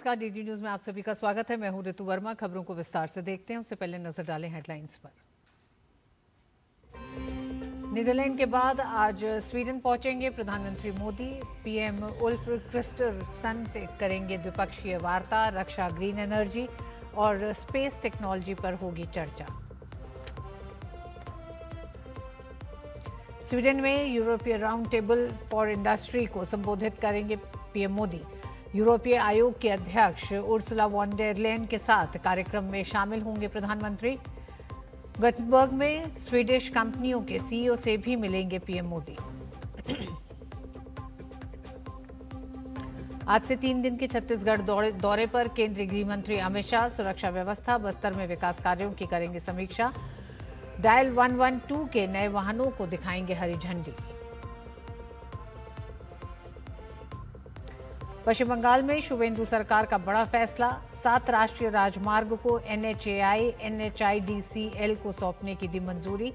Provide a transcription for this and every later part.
नमस्कार, DD news में आप सभी का स्वागत है। मैं हूं ऋतु वर्मा। खबरों को विस्तार से देखते हैं, उससे पहले नजर डालें हेडलाइंस पर। नीदरलैंड के बाद आज स्वीडन पहुंचेंगे प्रधानमंत्री मोदी। पीएम उल्फ क्रिस्टरसन से करेंगे द्विपक्षीय वार्ता। रक्षा, ग्रीन एनर्जी और स्पेस टेक्नोलॉजी पर होगी चर्चा। स्वीडन में यूरोपीय राउंड टेबल फॉर इंडस्ट्री को संबोधित करेंगे पीएम मोदी। यूरोपीय आयोग के अध्यक्ष उर्सुला वॉन डेर लेयन के साथ कार्यक्रम में शामिल होंगे प्रधानमंत्री। गॉथेनबर्ग में स्वीडिश कंपनियों के सीईओ से भी मिलेंगे पीएम मोदी। आज से 3 दिन के छत्तीसगढ़ दौरे पर केंद्रीय गृह मंत्री अमित शाह सुरक्षा व्यवस्था, बस्तर में विकास कार्यों की करेंगे समीक्षा। डायल 112 के नए वाहनों को दिखाएंगे हरी झंडी। पश्चिम बंगाल में शुवेंदु सरकार का बड़ा फैसला। 7 राष्ट्रीय राजमार्ग को NHAI, NHIDCL को सौंपने की दी मंजूरी।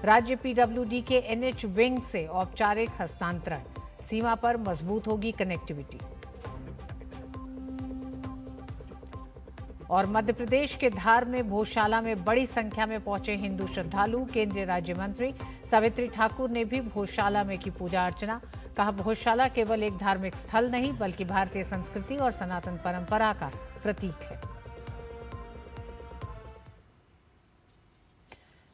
राज्य PWD के NH विंग से औपचारिक हस्तांतरण। सीमा पर मजबूत होगी कनेक्टिविटी। और मध्य प्रदेश के धार में भोजशाला में बड़ी संख्या में पहुंचे हिंदू श्रद्धालु। केंद्रीय राज्य मंत्री सावित्री ठाकुर ने भी भोजशाला में की पूजा अर्चना। कहा, भोजशाला केवल एक धार्मिक स्थल नहीं बल्कि भारतीय संस्कृति और सनातन परंपरा का प्रतीक है।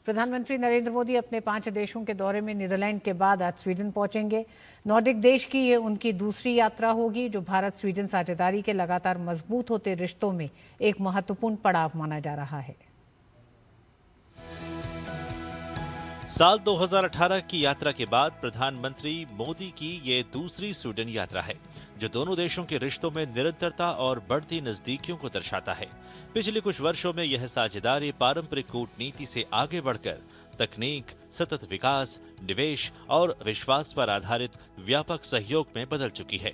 प्रधानमंत्री नरेंद्र मोदी अपने 5 देशों के दौरे में नीदरलैंड के बाद आज स्वीडन पहुंचेंगे। नॉर्डिक देश की ये उनकी दूसरी यात्रा होगी, जो भारत स्वीडन साझेदारी के लगातार मजबूत होते रिश्तों में एक महत्वपूर्ण पड़ाव माना जा रहा है। साल 2018 की यात्रा के बाद प्रधानमंत्री मोदी की ये दूसरी स्वीडन यात्रा है, जो दोनों देशों के रिश्तों में निरंतरता और बढ़ती नजदीकियों को दर्शाता है। पिछले कुछ वर्षों में यह साझेदारी पारंपरिक कूटनीति से आगे बढ़कर तकनीक, सतत विकास, निवेश और विश्वास पर आधारित व्यापक सहयोग में बदल चुकी है।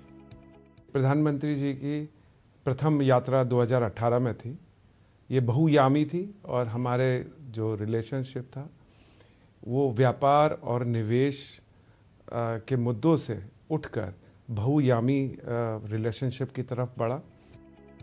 प्रधानमंत्री जी की प्रथम यात्रा 2018 में थी। ये बहुयामी थी और हमारे जो रिलेशनशिप था वो व्यापार और निवेश के मुद्दों से उठकर बहुयामी रिलेशनशिप की तरफ बढ़ा।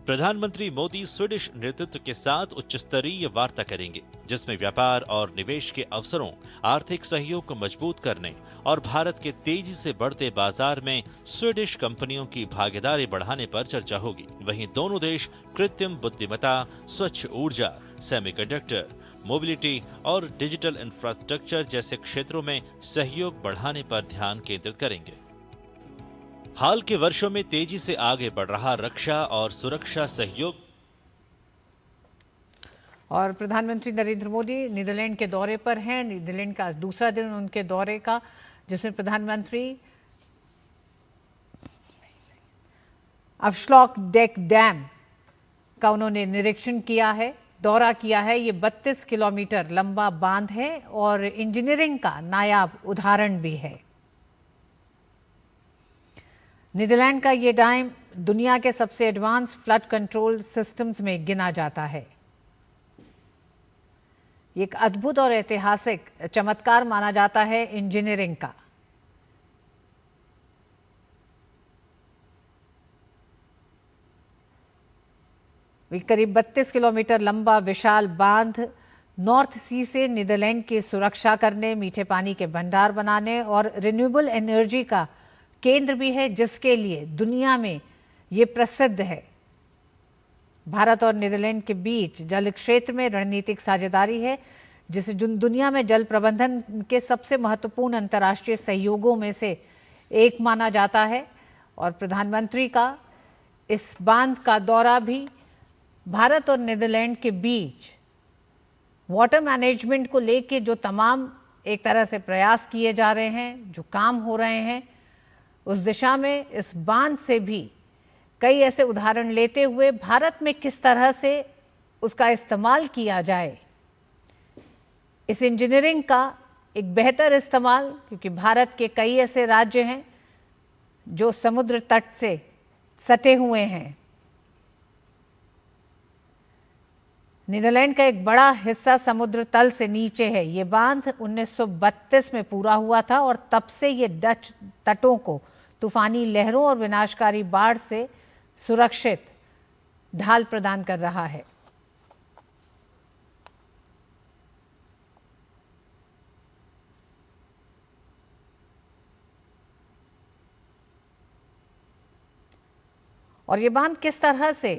प्रधानमंत्री मोदी स्वीडिश नेतृत्व के साथ उच्च स्तरीय वार्ता करेंगे, जिसमें व्यापार और निवेश के अवसरों, आर्थिक सहयोग को मजबूत करने और भारत के तेजी से बढ़ते बाजार में स्वीडिश कंपनियों की भागीदारी बढ़ाने पर चर्चा होगी। वहीं दोनों देश कृत्रिम बुद्धिमत्ता, स्वच्छ ऊर्जा, सेमीकंडक्टर, मोबिलिटी और डिजिटल इंफ्रास्ट्रक्चर जैसे क्षेत्रों में सहयोग बढ़ाने पर ध्यान केंद्रित करेंगे। हाल के वर्षों में तेजी से आगे बढ़ रहा रक्षा और सुरक्षा सहयोग। और प्रधानमंत्री नरेंद्र मोदी नीदरलैंड के दौरे पर हैं। नीदरलैंड का दूसरा दिन उनके दौरे का, जिसमें प्रधानमंत्री अफस्लॉक डेक डैम का उन्होंने निरीक्षण किया है, दौरा किया है। ये 32 किलोमीटर लंबा बांध है और इंजीनियरिंग का नायाब उदाहरण भी है। नीदरलैंड का ये डैम दुनिया के सबसे एडवांस फ्लड कंट्रोल सिस्टम्स में गिना जाता है। एक अद्भुत और ऐतिहासिक चमत्कार माना जाता है इंजीनियरिंग का। करीब 32 किलोमीटर लंबा विशाल बांध नॉर्थ सी से नीदरलैंड की सुरक्षा करने, मीठे पानी के भंडार बनाने और रिन्यूएबल एनर्जी का केंद्र भी है, जिसके लिए दुनिया में ये प्रसिद्ध है। भारत और नीदरलैंड के बीच जल क्षेत्र में रणनीतिक साझेदारी है, जिसे दुनिया में जल प्रबंधन के सबसे महत्वपूर्ण अंतर्राष्ट्रीय सहयोगों में से एक माना जाता है। और प्रधानमंत्री का इस बांध का दौरा भी भारत और नीदरलैंड के बीच वाटर मैनेजमेंट को लेके जो तमाम एक तरह से प्रयास किए जा रहे हैं, जो काम हो रहे हैं, उस दिशा में इस बांध से भी कई ऐसे उदाहरण लेते हुए भारत में किस तरह से उसका इस्तेमाल किया जाए, इस इंजीनियरिंग का एक बेहतर इस्तेमाल, क्योंकि भारत के कई ऐसे राज्य हैं जो समुद्र तट से सटे हुए हैं। नीदरलैंड का एक बड़ा हिस्सा समुद्र तल से नीचे है। ये बांध 1932 में पूरा हुआ था और तब से ये डच तटों को तूफानी लहरों और विनाशकारी बाढ़ से सुरक्षित ढाल प्रदान कर रहा है। और ये बांध किस तरह से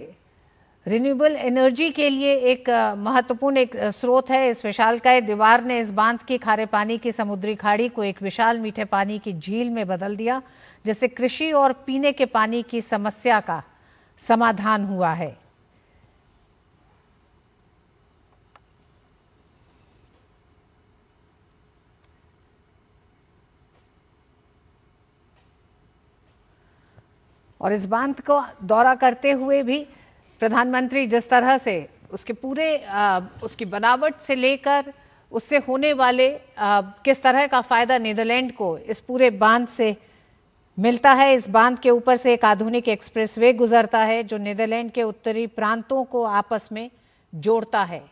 रिन्यूएबल एनर्जी के लिए एक महत्वपूर्ण एक स्रोत है। इस विशालकाय दीवार ने इस बांध की खारे पानी की समुद्री खाड़ी को एक विशाल मीठे पानी की झील में बदल दिया, जिससे कृषि और पीने के पानी की समस्या का समाधान हुआ है। और इस बांध को दौरा करते हुए भी प्रधानमंत्री जिस तरह से उसके पूरे उसकी बनावट से लेकर उससे होने वाले किस तरह का फायदा नीदरलैंड को इस पूरे बांध से मिलता है। इस बांध के ऊपर से एक आधुनिक एक्सप्रेसवे गुजरता है जो नीदरलैंड के उत्तरी प्रांतों को आपस में जोड़ता है।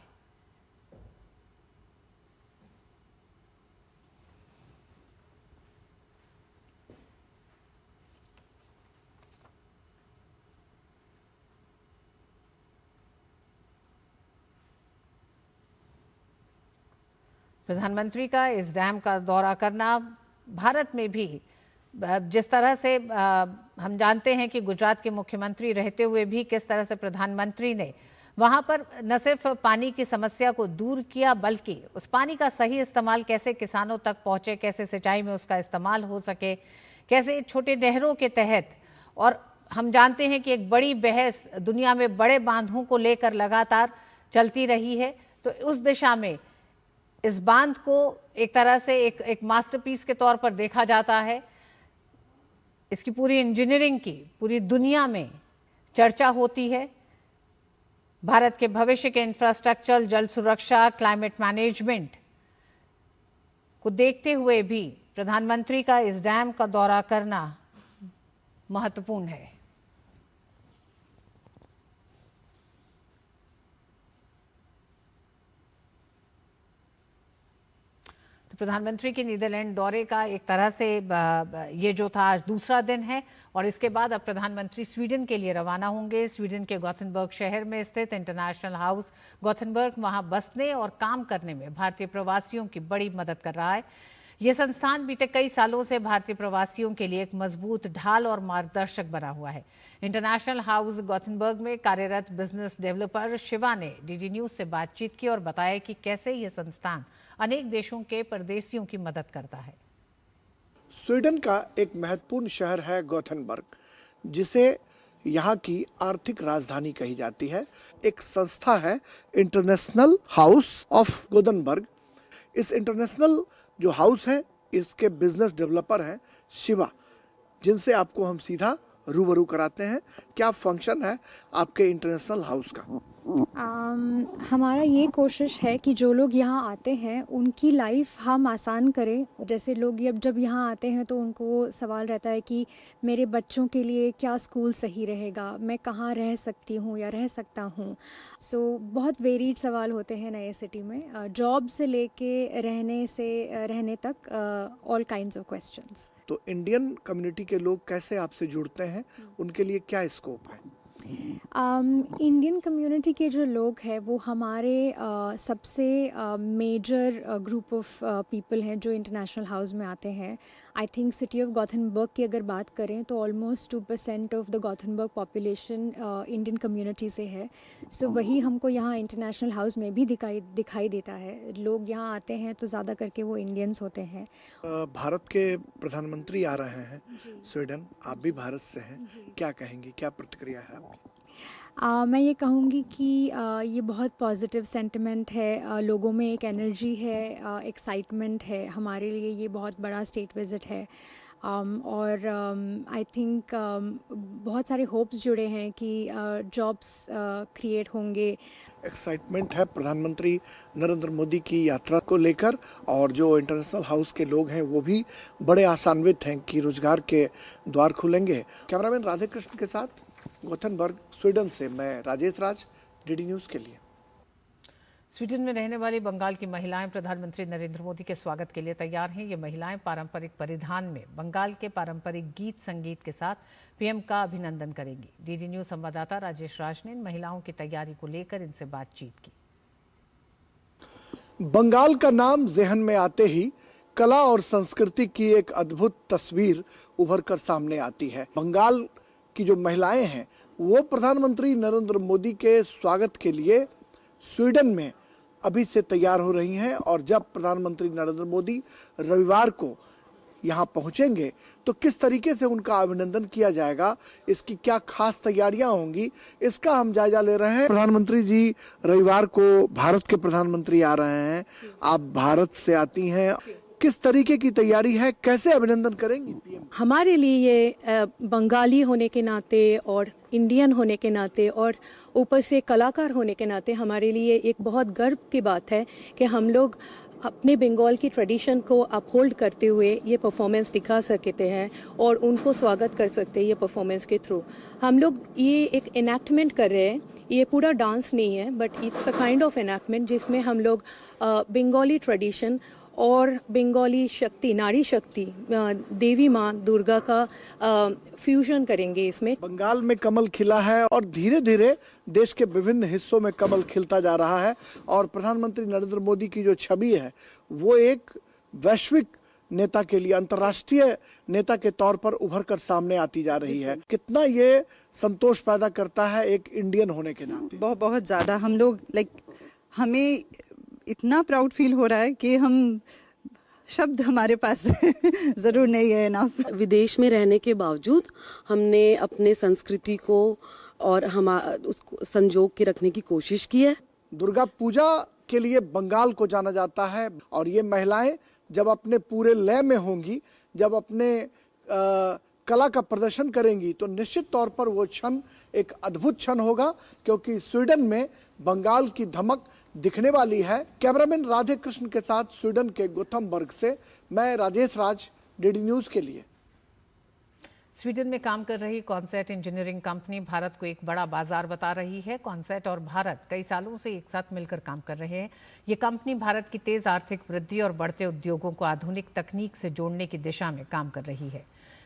प्रधानमंत्री का इस डैम का दौरा करना भारत में भी जिस तरह से हम जानते हैं कि गुजरात के मुख्यमंत्री रहते हुए भी किस तरह से प्रधानमंत्री ने वहां पर न सिर्फ पानी की समस्या को दूर किया बल्कि उस पानी का सही इस्तेमाल कैसे किसानों तक पहुंचे, कैसे सिंचाई में उसका इस्तेमाल हो सके, कैसे छोटे नहरों के तहत। और हम जानते हैं कि एक बड़ी बहस दुनिया में बड़े बांधों को लेकर लगातार चलती रही है, तो उस दिशा में इस बांध को एक तरह से एक मास्टरपीस के तौर पर देखा जाता है। इसकी पूरी इंजीनियरिंग की पूरी दुनिया में चर्चा होती है। भारत के भविष्य के इंफ्रास्ट्रक्चर, जल सुरक्षा, क्लाइमेट मैनेजमेंट को देखते हुए भी प्रधानमंत्री का इस डैम का दौरा करना महत्वपूर्ण है। प्रधानमंत्री के नीदरलैंड दौरे का एक तरह से ये जो था आज दूसरा दिन है और इसके बाद अब प्रधानमंत्री स्वीडन के लिए रवाना होंगे। स्वीडन के गॉथेनबर्ग शहर में स्थित इंटरनेशनल हाउस गॉथेनबर्ग वहां बसने और काम करने में भारतीय प्रवासियों की बड़ी मदद कर रहा है। ये संस्थान बीते कई सालों से भारतीय प्रवासियों के लिए एक मजबूत ढाल और मार्गदर्शक बना हुआ है। इंटरनेशनल हाउस गॉथेनबर्ग में कार्यरत बिजनेस डेवलपर शिवा ने डीडी न्यूज से बातचीत की और बताया कि कैसे ये संस्थान अनेक देशों के परदेशियों की मदद करता है। स्वीडन का एक महत्वपूर्ण शहर है गॉथेनबर्ग, जिसे यहाँ की आर्थिक राजधानी कही जाती है। एक संस्था है इंटरनेशनल हाउस ऑफ गॉथेनबर्ग। इस इंटरनेशनल जो हाउस है इसके बिजनेस डेवलपर हैं शिवा, जिनसे आपको हम सीधा रूबरू कराते हैं। क्या फंक्शन है आपके इंटरनेशनल हाउस का? हमारा ये कोशिश है कि जो लोग यहाँ आते हैं उनकी लाइफ हम आसान करें। जैसे लोग जब यहाँ आते हैं तो उनको सवाल रहता है कि मेरे बच्चों के लिए क्या स्कूल सही रहेगा, मैं कहाँ रह सकती हूँ या रह सकता हूँ। सो बहुत वेरीड सवाल होते हैं नए सिटी में, जॉब से लेके रहने तक, ऑल काइंड्स ऑफ क्वेश्चंस। तो इंडियन कम्युनिटी के लोग कैसे आपसे जुड़ते हैं, उनके लिए क्या स्कोप है? इंडियन कम्युनिटी के जो लोग हैं वो हमारे सबसे मेजर ग्रुप ऑफ पीपल हैं जो इंटरनेशनल हाउस में आते हैं। I think city of Gothenburg की अगर बात करें तो almost 2% of the Gothenburg population Indian community से है। सो वही हमको यहाँ इंटरनेशनल हाउस में भी दिखाई देता है। लोग यहाँ आते हैं तो ज़्यादा करके वो इंडियंस होते हैं। भारत के प्रधानमंत्री आ रहे हैं स्वीडन, आप भी भारत से हैं, क्या कहेंगे, क्या प्रतिक्रिया है आपकी? मैं ये कहूँगी कि ये बहुत पॉजिटिव सेंटिमेंट है, लोगों में एक एनर्जी है, एक्साइटमेंट है। हमारे लिए ये बहुत बड़ा स्टेट विज़िट है और आई थिंक बहुत सारे होप्स जुड़े हैं कि जॉब्स क्रिएट होंगे। एक्साइटमेंट है प्रधानमंत्री नरेंद्र मोदी की यात्रा को लेकर, और जो इंटरनेशनल हाउस के लोग हैं वो भी बड़े आशान्वित हैं कि रोजगार के द्वार खुलेंगे। कैमरामैन राधे कृष्ण के साथ गॉथेनबर्ग स्वीडन से मैं राजेश राज, डीडी न्यूज़ के लिए। स्वीडन में रहने वाली बंगाल की महिलाएं प्रधानमंत्री नरेंद्र मोदी के स्वागत के लिए तैयार हैं। ये महिलाएं पारंपरिक परिधान में बंगाल के पारंपरिक गीत संगीत के साथ पीएम का अभिनंदन करेंगी। डीडी न्यूज संवाददाता राजेश राज ने इन महिलाओं की तैयारी को लेकर इनसे बातचीत की। बंगाल का नाम जेहन में आते ही कला और संस्कृति की एक अद्भुत तस्वीर उभर कर सामने आती है। बंगाल की जो महिलाएं हैं वो प्रधानमंत्री नरेंद्र मोदी के स्वागत के लिए स्वीडन में अभी से तैयार हो रही हैं और जब प्रधानमंत्री नरेंद्र मोदी रविवार को यहाँ पहुँचेंगे तो किस तरीके से उनका अभिनंदन किया जाएगा, इसकी क्या खास तैयारियां होंगी, इसका हम जायजा ले रहे हैं। प्रधानमंत्री जी रविवार को भारत के प्रधानमंत्री आ रहे हैं, आप भारत से आती हैं, किस तरीके की तैयारी है, कैसे अभिनंदन करेंगी पीएम? हमारे लिए ये बंगाली होने के नाते और इंडियन होने के नाते और ऊपर से कलाकार होने के नाते हमारे लिए एक बहुत गर्व की बात है कि हम लोग अपने बंगाल की ट्रेडिशन को अपहोल्ड करते हुए ये परफॉर्मेंस दिखा सकते हैं और उनको स्वागत कर सकते हैं ये परफॉर्मेंस के थ्रू। हम लोग ये एक एनैक्टमेंट कर रहे हैं, ये पूरा डांस नहीं है but it's a kind of enactment जिसमें हम लोग बंगाली ट्रेडिशन और बंगाली शक्ति, नारी शक्ति, देवी माँ दुर्गा का फ्यूजन करेंगे इसमें। बंगाल में कमल खिला है और धीरे धीरे देश के विभिन्न हिस्सों में कमल खिलता जा रहा है और प्रधानमंत्री नरेंद्र मोदी की जो छवि है वो एक वैश्विक नेता के लिए, अंतर्राष्ट्रीय नेता के तौर पर उभर कर सामने आती जा रही है। कितना ये संतोष पैदा करता है एक इंडियन होने के नाते? बहुत ज़्यादा। हम लोग हमें इतना प्राउड फील हो रहा है कि हम शब्द हमारे पास ज़रूर नहीं है ना। विदेश में रहने के बावजूद हमने अपने संस्कृति को और उसको संजोग के रखने की कोशिश की है। दुर्गा पूजा के लिए बंगाल को जाना जाता है और ये महिलाएं जब अपने पूरे लय में होंगी, जब अपने कला का प्रदर्शन करेंगी तो निश्चित तौर पर वो क्षण एक अद्भुत क्षण होगा क्योंकि स्वीडन में बंगाल की धमक दिखने वाली है। कैमरामैन राधे कृष्ण के साथ स्वीडन के गोथमबर्ग से मैं राजेश राज, डीडी न्यूज के लिए। स्वीडन में काम कर रही कॉन्सेट इंजीनियरिंग कंपनी भारत को एक बड़ा बाजार बता रही है। कॉन्सेट और भारत कई सालों से एक साथ मिलकर काम कर रहे हैं। ये कंपनी भारत की तेज आर्थिक वृद्धि और बढ़ते उद्योगों को आधुनिक तकनीक से जोड़ने की दिशा में काम कर रही है।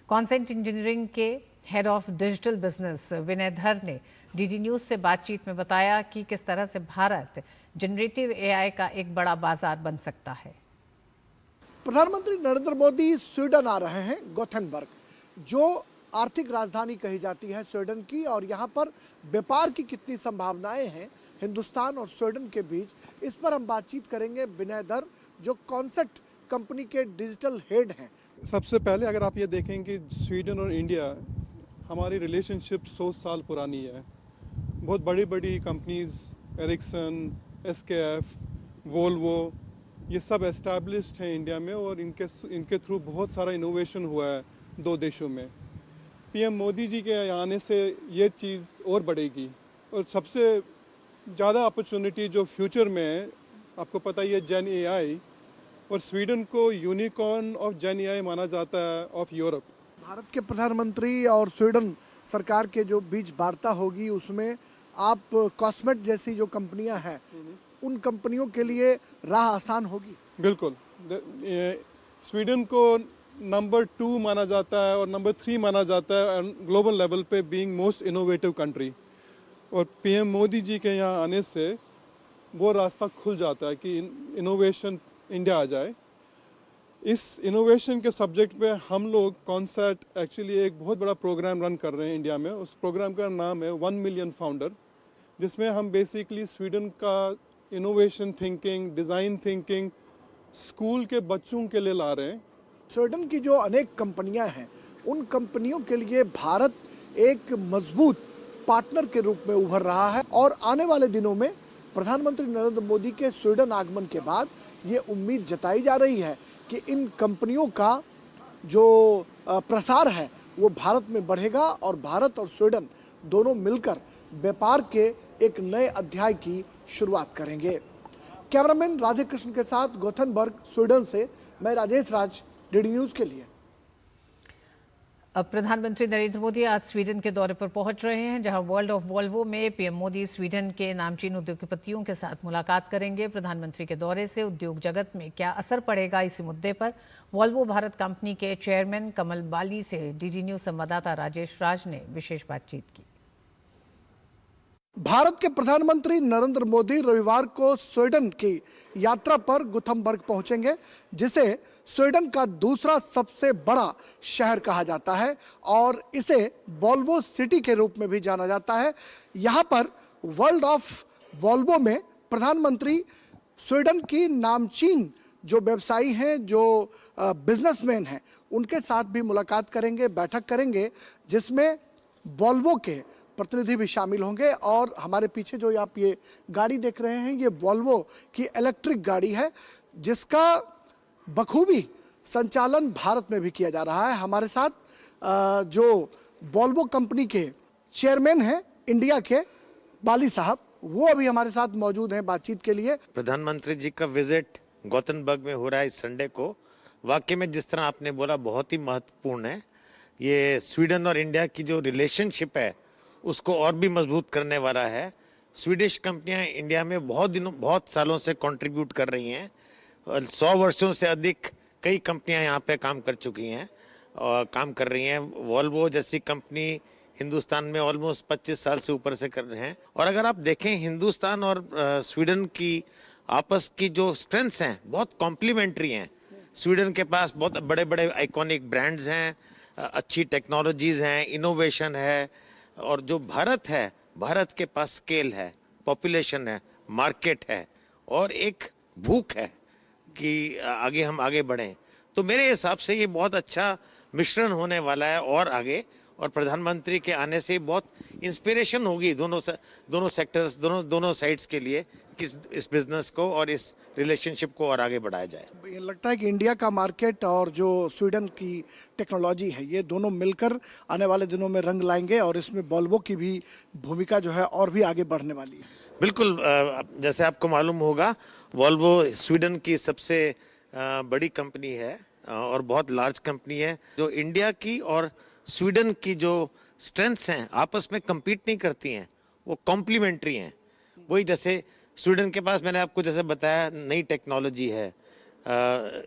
कॉन्सेट इंजीनियरिंग के हेड ऑफ डिजिटल बिजनेस विनय धर ने डीडी न्यूज से बातचीत में बताया कि किस तरह से भारत जनरेटिव एआई का एक बड़ा बाजार बन सकता है। प्रधानमंत्री नरेंद्र मोदी स्वीडन आ रहे हैं, गोथेनबर्ग, जो आर्थिक राजधानी कही जाती है स्वीडन की, और यहाँ पर व्यापार की कितनी संभावनाएं हैं हिंदुस्तान और स्वीडन के बीच, इस पर हम बातचीत करेंगे विनय धर जो कॉन्सेट कंपनी के डिजिटल हेड हैं। सबसे पहले अगर आप ये देखें कि स्वीडन और इंडिया हमारी रिलेशनशिप 100 साल पुरानी है। बहुत बड़ी बड़ी कंपनीज एरिक्सन, एसकेएफ, वोल्वो, ये सब एस्टैब्लिश्ड हैं इंडिया में और इनके थ्रू बहुत सारा इनोवेशन हुआ है दो देशों में। पीएम मोदी जी के आने से ये चीज़ और बढ़ेगी और सबसे ज़्यादा अपॉर्चुनिटी जो फ्यूचर में है, आपको पता ही है जेन एआई, और स्वीडन को यूनिकॉर्न ऑफ जेन एआई माना जाता है ऑफ यूरोप। भारत के प्रधानमंत्री और स्वीडन सरकार के जो बीच वार्ता होगी उसमें आप कॉस्मेट जैसी जो कंपनियां हैं उन कंपनियों के लिए राह आसान होगी? बिल्कुल। स्वीडन को नंबर 2 माना जाता है और नंबर 3 माना जाता है ग्लोबल लेवल पे बीइंग मोस्ट इनोवेटिव कंट्री, और पीएम मोदी जी के यहाँ आने से वो रास्ता खुल जाता है कि इनोवेशन इंडिया आ जाए। इस इनोवेशन के सब्जेक्ट पे हम लोग कॉन्सेट एक्चुअली एक बहुत बड़ा प्रोग्राम रन कर रहे हैं इंडिया में। उस प्रोग्राम का नाम है 1 मिलियन फाउंडर, जिसमें हम बेसिकली स्वीडन का innovation thinking, design thinking school के बच्चों के लिए ला रहे हैं। स्वीडन की जो अनेक कंपनियां हैं उन कंपनियों के लिए भारत एक मजबूत पार्टनर के रूप में उभर रहा है और आने वाले दिनों में प्रधानमंत्री नरेंद्र मोदी के स्वीडन आगमन के बाद ये उम्मीद जताई जा रही है कि इन कंपनियों का जो प्रसार है वो भारत में बढ़ेगा और भारत और स्वीडन दोनों मिलकर व्यापार के एक नए अध्याय की शुरुआत करेंगे। कैमरामैन राधे कृष्ण के साथ गोथेनबर्ग, स्वीडन से मैं राजेश राज, डीडी न्यूज के लिए। अब प्रधानमंत्री नरेंद्र मोदी आज स्वीडन के दौरे पर पहुंच रहे हैं, जहां वर्ल्ड ऑफ वॉल्वो में पीएम मोदी स्वीडन के नामचीन उद्योगपतियों के साथ मुलाकात करेंगे। प्रधानमंत्री के दौरे से उद्योग जगत में क्या असर पड़ेगा, इसी मुद्दे पर वॉल्वो भारत कंपनी के चेयरमैन कमल बाली से डीडी न्यूज संवाददाता राजेश राज ने विशेष बातचीत की। भारत के प्रधानमंत्री नरेंद्र मोदी रविवार को स्वीडन की यात्रा पर गुथेनबर्ग पहुंचेंगे, जिसे स्वीडन का दूसरा सबसे बड़ा शहर कहा जाता है और इसे वॉल्वो सिटी के रूप में भी जाना जाता है। यहां पर वर्ल्ड ऑफ वॉल्वो में प्रधानमंत्री स्वीडन की नामचीन जो व्यवसायी हैं, जो बिजनेसमैन हैं, उनके साथ भी मुलाकात करेंगे, बैठक करेंगे, जिसमें वॉल्वो के प्रतिनिधि भी शामिल होंगे। और हमारे पीछे जो आप ये गाड़ी देख रहे हैं, ये वॉल्वो की इलेक्ट्रिक गाड़ी है, जिसका बखूबी संचालन भारत में भी किया जा रहा है। हमारे साथ जो वॉल्वो कंपनी के चेयरमैन हैं इंडिया के, बाली साहब, वो अभी हमारे साथ मौजूद हैं बातचीत के लिए। प्रधानमंत्री जी का विजिट गोथेनबर्ग में हो रहा है इस संडे को। वाकई में जिस तरह आपने बोला, बहुत ही महत्वपूर्ण है। ये स्वीडन और इंडिया की जो रिलेशनशिप है उसको और भी मजबूत करने वाला है। स्वीडिश कंपनियां इंडिया में बहुत सालों से कंट्रीब्यूट कर रही हैं और 100 वर्षों से अधिक कई कंपनियां यहाँ पे काम कर चुकी हैं और काम कर रही हैं। वॉल्वो जैसी कंपनी हिंदुस्तान में ऑलमोस्ट 25 साल से ऊपर से कर रहे हैं। और अगर आप देखें, हिंदुस्तान और स्वीडन की आपस की जो स्ट्रेंथ्स हैं बहुत कॉम्प्लीमेंट्री हैं। स्वीडन के पास बहुत बड़े बड़े आइकॉनिक ब्रांड्स हैं, अच्छी टेक्नोलॉजीज़ हैं, इनोवेशन है। और जो भारत है, भारत के पास स्केल है, पॉपुलेशन है, मार्केट है और एक भूख है कि हम आगे बढ़ें। तो मेरे हिसाब से ये बहुत अच्छा मिश्रण होने वाला है और आगे। और प्रधानमंत्री के आने से बहुत इंस्पिरेशन होगी दोनों सेक्टर्स, दोनों साइड्स के लिए कि इस बिजनेस को और इस रिलेशनशिप को और आगे बढ़ाया जाए। ये लगता है कि इंडिया का मार्केट और जो स्वीडन की टेक्नोलॉजी है, ये दोनों मिलकर आने वाले दिनों में रंग लाएंगे और इसमें वॉल्वो की भी भूमिका जो है और भी आगे बढ़ने वाली है। बिल्कुल, जैसे आपको मालूम होगा, वॉल्वो स्वीडन की सबसे बड़ी कंपनी है और बहुत लार्ज कंपनी है। जो इंडिया की और स्वीडन की जो स्ट्रेंथ्स हैं आपस में compete नहीं करती हैं, वो कॉम्प्लीमेंट्री हैं। वही जैसे स्वीडन के पास, मैंने आपको जैसे बताया, नई टेक्नोलॉजी है,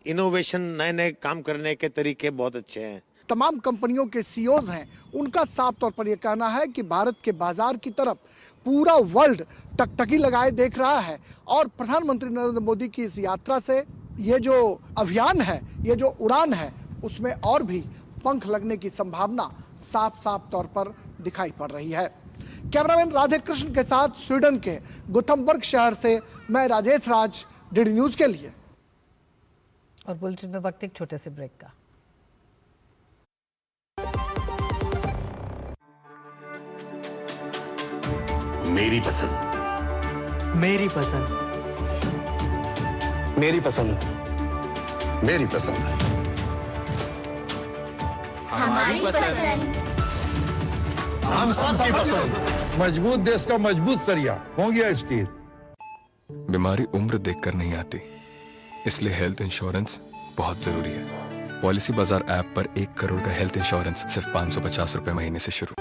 इनोवेशन, नए काम करने के तरीके बहुत अच्छे हैं। तमाम कंपनियों के सीईओज हैं, उनका साफ तौर पर यह कहना है कि भारत के बाजार की तरफ पूरा वर्ल्ड टकटकी लगाए देख रहा है और प्रधानमंत्री नरेंद्र मोदी की इस यात्रा से ये जो अभियान है, ये जो उड़ान है, उसमें और भी पंख लगने की संभावना साफ तौर पर दिखाई पड़ रही है। कैमरामैन राधे कृष्ण के साथ स्वीडन के गुथेनबर्ग शहर से मैं राजेश राज, डीडी न्यूज के लिए। और बुलेटिन में वक्त एक छोटे से ब्रेक का। मेरी पसंद, मेरी पसंद, मेरी पसंद, मेरी पसंद, हमारी पसंद, हम सबकी पसंद। मजबूत देश का मजबूत सरिया हो गया स्टील। बीमारी उम्र देखकर नहीं आती, इसलिए हेल्थ इंश्योरेंस बहुत जरूरी है। पॉलिसी बाजार ऐप पर 1 करोड़ का हेल्थ इंश्योरेंस सिर्फ 550 रुपए महीने से शुरू।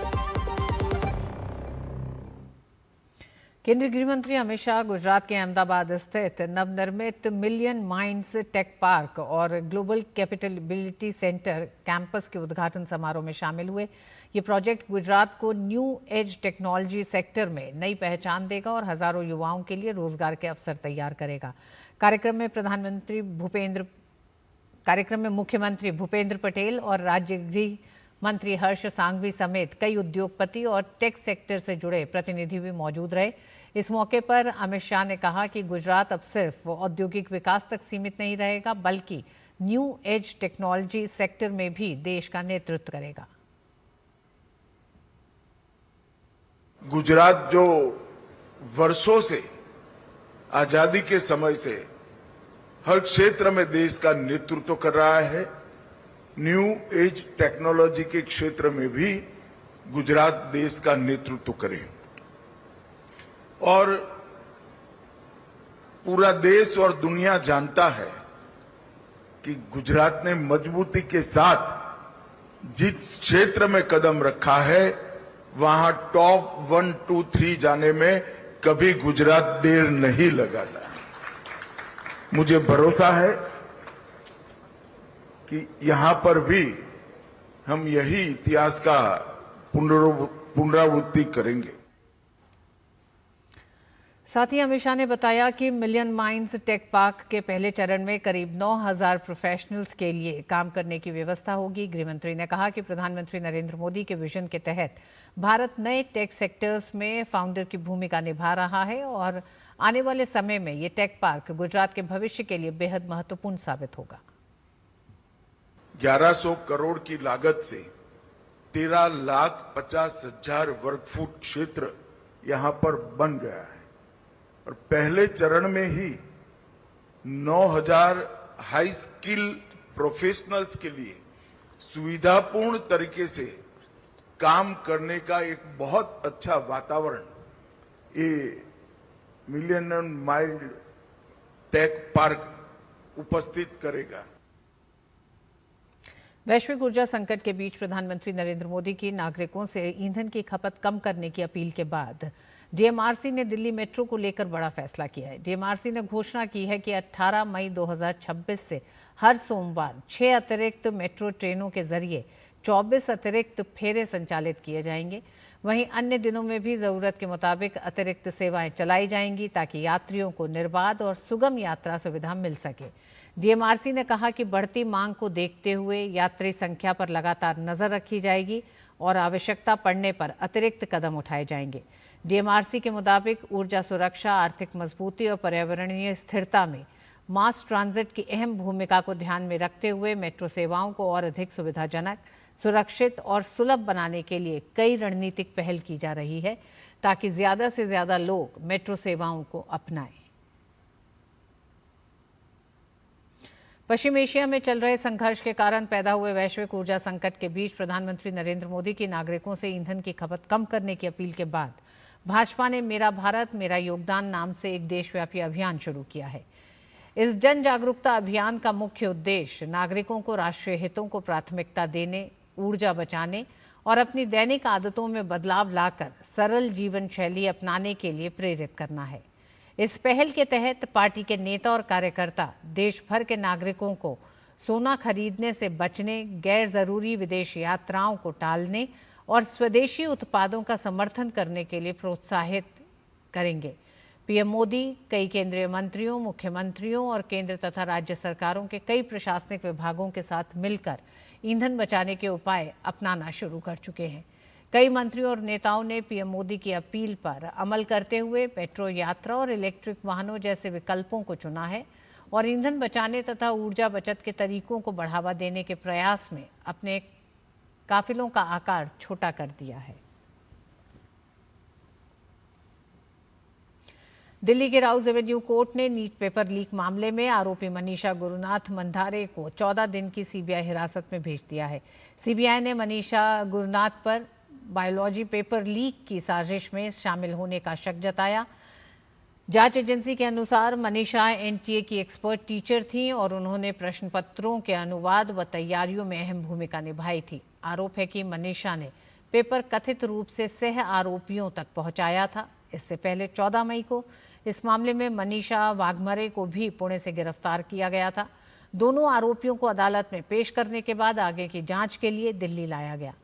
केंद्रीय गृह मंत्री अमित शाह गुजरात के अहमदाबाद स्थित नवनिर्मित मिलियन माइंड्स टेक पार्क और ग्लोबल कैपिटलिटी सेंटर कैंपस के उद्घाटन समारोह में शामिल हुए। ये प्रोजेक्ट गुजरात को न्यू एज टेक्नोलॉजी सेक्टर में नई पहचान देगा और हजारों युवाओं के लिए रोजगार के अवसर तैयार करेगा। कार्यक्रम में मुख्यमंत्री भूपेंद्र पटेल और राज्य गृह मंत्री हर्ष सांघवी समेत कई उद्योगपति और टेक सेक्टर से जुड़े प्रतिनिधि भी मौजूद रहे। इस मौके पर अमित शाह ने कहा कि गुजरात अब सिर्फ औद्योगिक विकास तक सीमित नहीं रहेगा, बल्कि न्यू एज टेक्नोलॉजी सेक्टर में भी देश का नेतृत्व करेगा। गुजरात जो वर्षों से, आजादी के समय से हर क्षेत्र में देश का नेतृत्व कर रहा है, न्यू एज टेक्नोलॉजी के क्षेत्र में भी गुजरात देश का नेतृत्व करे और पूरा देश और दुनिया जानता है कि गुजरात ने मजबूती के साथ जिस क्षेत्र में कदम रखा है वहां टॉप 1, 2, 3 जाने में कभी गुजरात देर नहीं लगाता। मुझे भरोसा है कि यहां पर भी हम यही इतिहास का पुनरावृत्ति करेंगे। साथ ही अमित शाह ने बताया कि मिलियन माइंड्स टेक पार्क के पहले चरण में करीब 9,000 प्रोफेशनल्स के लिए काम करने की व्यवस्था होगी। गृहमंत्री ने कहा कि प्रधानमंत्री नरेंद्र मोदी के विजन के तहत भारत नए टेक सेक्टर्स में फाउंडर की भूमिका निभा रहा है और आने वाले समय में ये टेक पार्क गुजरात के भविष्य के लिए बेहद महत्वपूर्ण साबित होगा। 1100 करोड़ की लागत से 13,50,000 वर्ग फुट क्षेत्र यहां पर बन गया है और पहले चरण में ही 9,000 हाई स्किल प्रोफेशनल्स के लिए सुविधापूर्ण तरीके से काम करने का एक बहुत अच्छा वातावरण ये मिलियन माइल टेक पार्क उपस्थित करेगा। वैश्विक ऊर्जा संकट के बीच प्रधानमंत्री नरेंद्र मोदी की नागरिकों से ईंधन की खपत कम करने की अपील के बाद डीएमआरसी ने दिल्ली मेट्रो को लेकर बड़ा फैसला किया है। डीएमआरसी ने घोषणा की है कि 18 मई 2026 से हर सोमवार 6 अतिरिक्त मेट्रो ट्रेनों के जरिए 24 अतिरिक्त फेरे संचालित किए जाएंगे। वहीं अन्य दिनों में भी जरूरत के मुताबिक अतिरिक्त सेवाएं चलाई जाएंगी ताकि यात्रियों को निर्बाध और सुगम यात्रा सुविधा मिल सके। डीएमआरसी ने कहा कि बढ़ती मांग को देखते हुए यात्री संख्या पर लगातार नजर रखी जाएगी और आवश्यकता पड़ने पर अतिरिक्त कदम उठाए जाएंगे। डीएमआरसी के मुताबिक ऊर्जा सुरक्षा, आर्थिक मजबूती और पर्यावरणीय स्थिरता में मास ट्रांजिट की अहम भूमिका को ध्यान में रखते हुए मेट्रो सेवाओं को और अधिक सुविधाजनक, सुरक्षित और सुलभ बनाने के लिए कई रणनीतिक पहल की जा रही है ताकि ज्यादा से ज्यादा लोग मेट्रो सेवाओं को अपनाएं। पश्चिम एशिया में चल रहे संघर्ष के कारण पैदा हुए वैश्विक ऊर्जा संकट के बीच प्रधानमंत्री नरेंद्र मोदी की नागरिकों से ईंधन की खपत कम करने की अपील के बाद भाजपा ने मेरा भारत मेरा योगदान नाम से एक देशव्यापी अभियान शुरू किया है। इस जन जागरूकता अभियान का मुख्य उद्देश्य नागरिकों को राष्ट्रीय हितों को प्राथमिकता देने, ऊर्जा बचाने और अपनी दैनिक आदतों में बदलाव लाकर सरल जीवन शैली अपनाने के लिए प्रेरित करना है। इस पहल के तहत पार्टी के नेता और कार्यकर्ता देश भर के नागरिकों को सोना खरीदने से बचने, गैर जरूरी विदेश यात्राओं को टालने और स्वदेशी उत्पादों का समर्थन करने के लिए प्रोत्साहित करेंगे। पीएम मोदी कई केंद्रीय मंत्रियों, मुख्यमंत्रियों और केंद्र तथा राज्य सरकारों के कई प्रशासनिक विभागों के साथ मिलकर ईंधन बचाने के उपाय अपनाना शुरू कर चुके हैं। कई मंत्रियों और नेताओं ने पीएम मोदी की अपील पर अमल करते हुए मेट्रो यात्रा और इलेक्ट्रिक वाहनों जैसे विकल्पों को चुना है और ईंधन बचाने तथा ऊर्जा बचत के तरीकों को बढ़ावा देने के प्रयास में अपने काफिलों का आकार छोटा कर दिया है। दिल्ली के राउज एवेन्यू कोर्ट ने नीट पेपर लीक मामले में आरोपी मनीषा गुरुनाथ मंधारे को 14 दिन की सीबीआई हिरासत में भेज दिया है। सीबीआई ने मनीषा गुरुनाथ पर बायोलॉजी पेपर लीक की साजिश में शामिल होने का शक जताया। जांच एजेंसी के अनुसार मनीषा एनटीए की एक्सपर्ट टीचर थीं और उन्होंने प्रश्न पत्रों के अनुवाद व तैयारियों में अहम भूमिका निभाई थी। आरोप है कि मनीषा ने पेपर कथित रूप से सह आरोपियों तक पहुंचाया था। इससे पहले 14 मई को इस मामले में मनीषा वाघमरे को भी पुणे से गिरफ्तार किया गया था। दोनों आरोपियों को अदालत में पेश करने के बाद आगे की जांच के लिए दिल्ली लाया गया।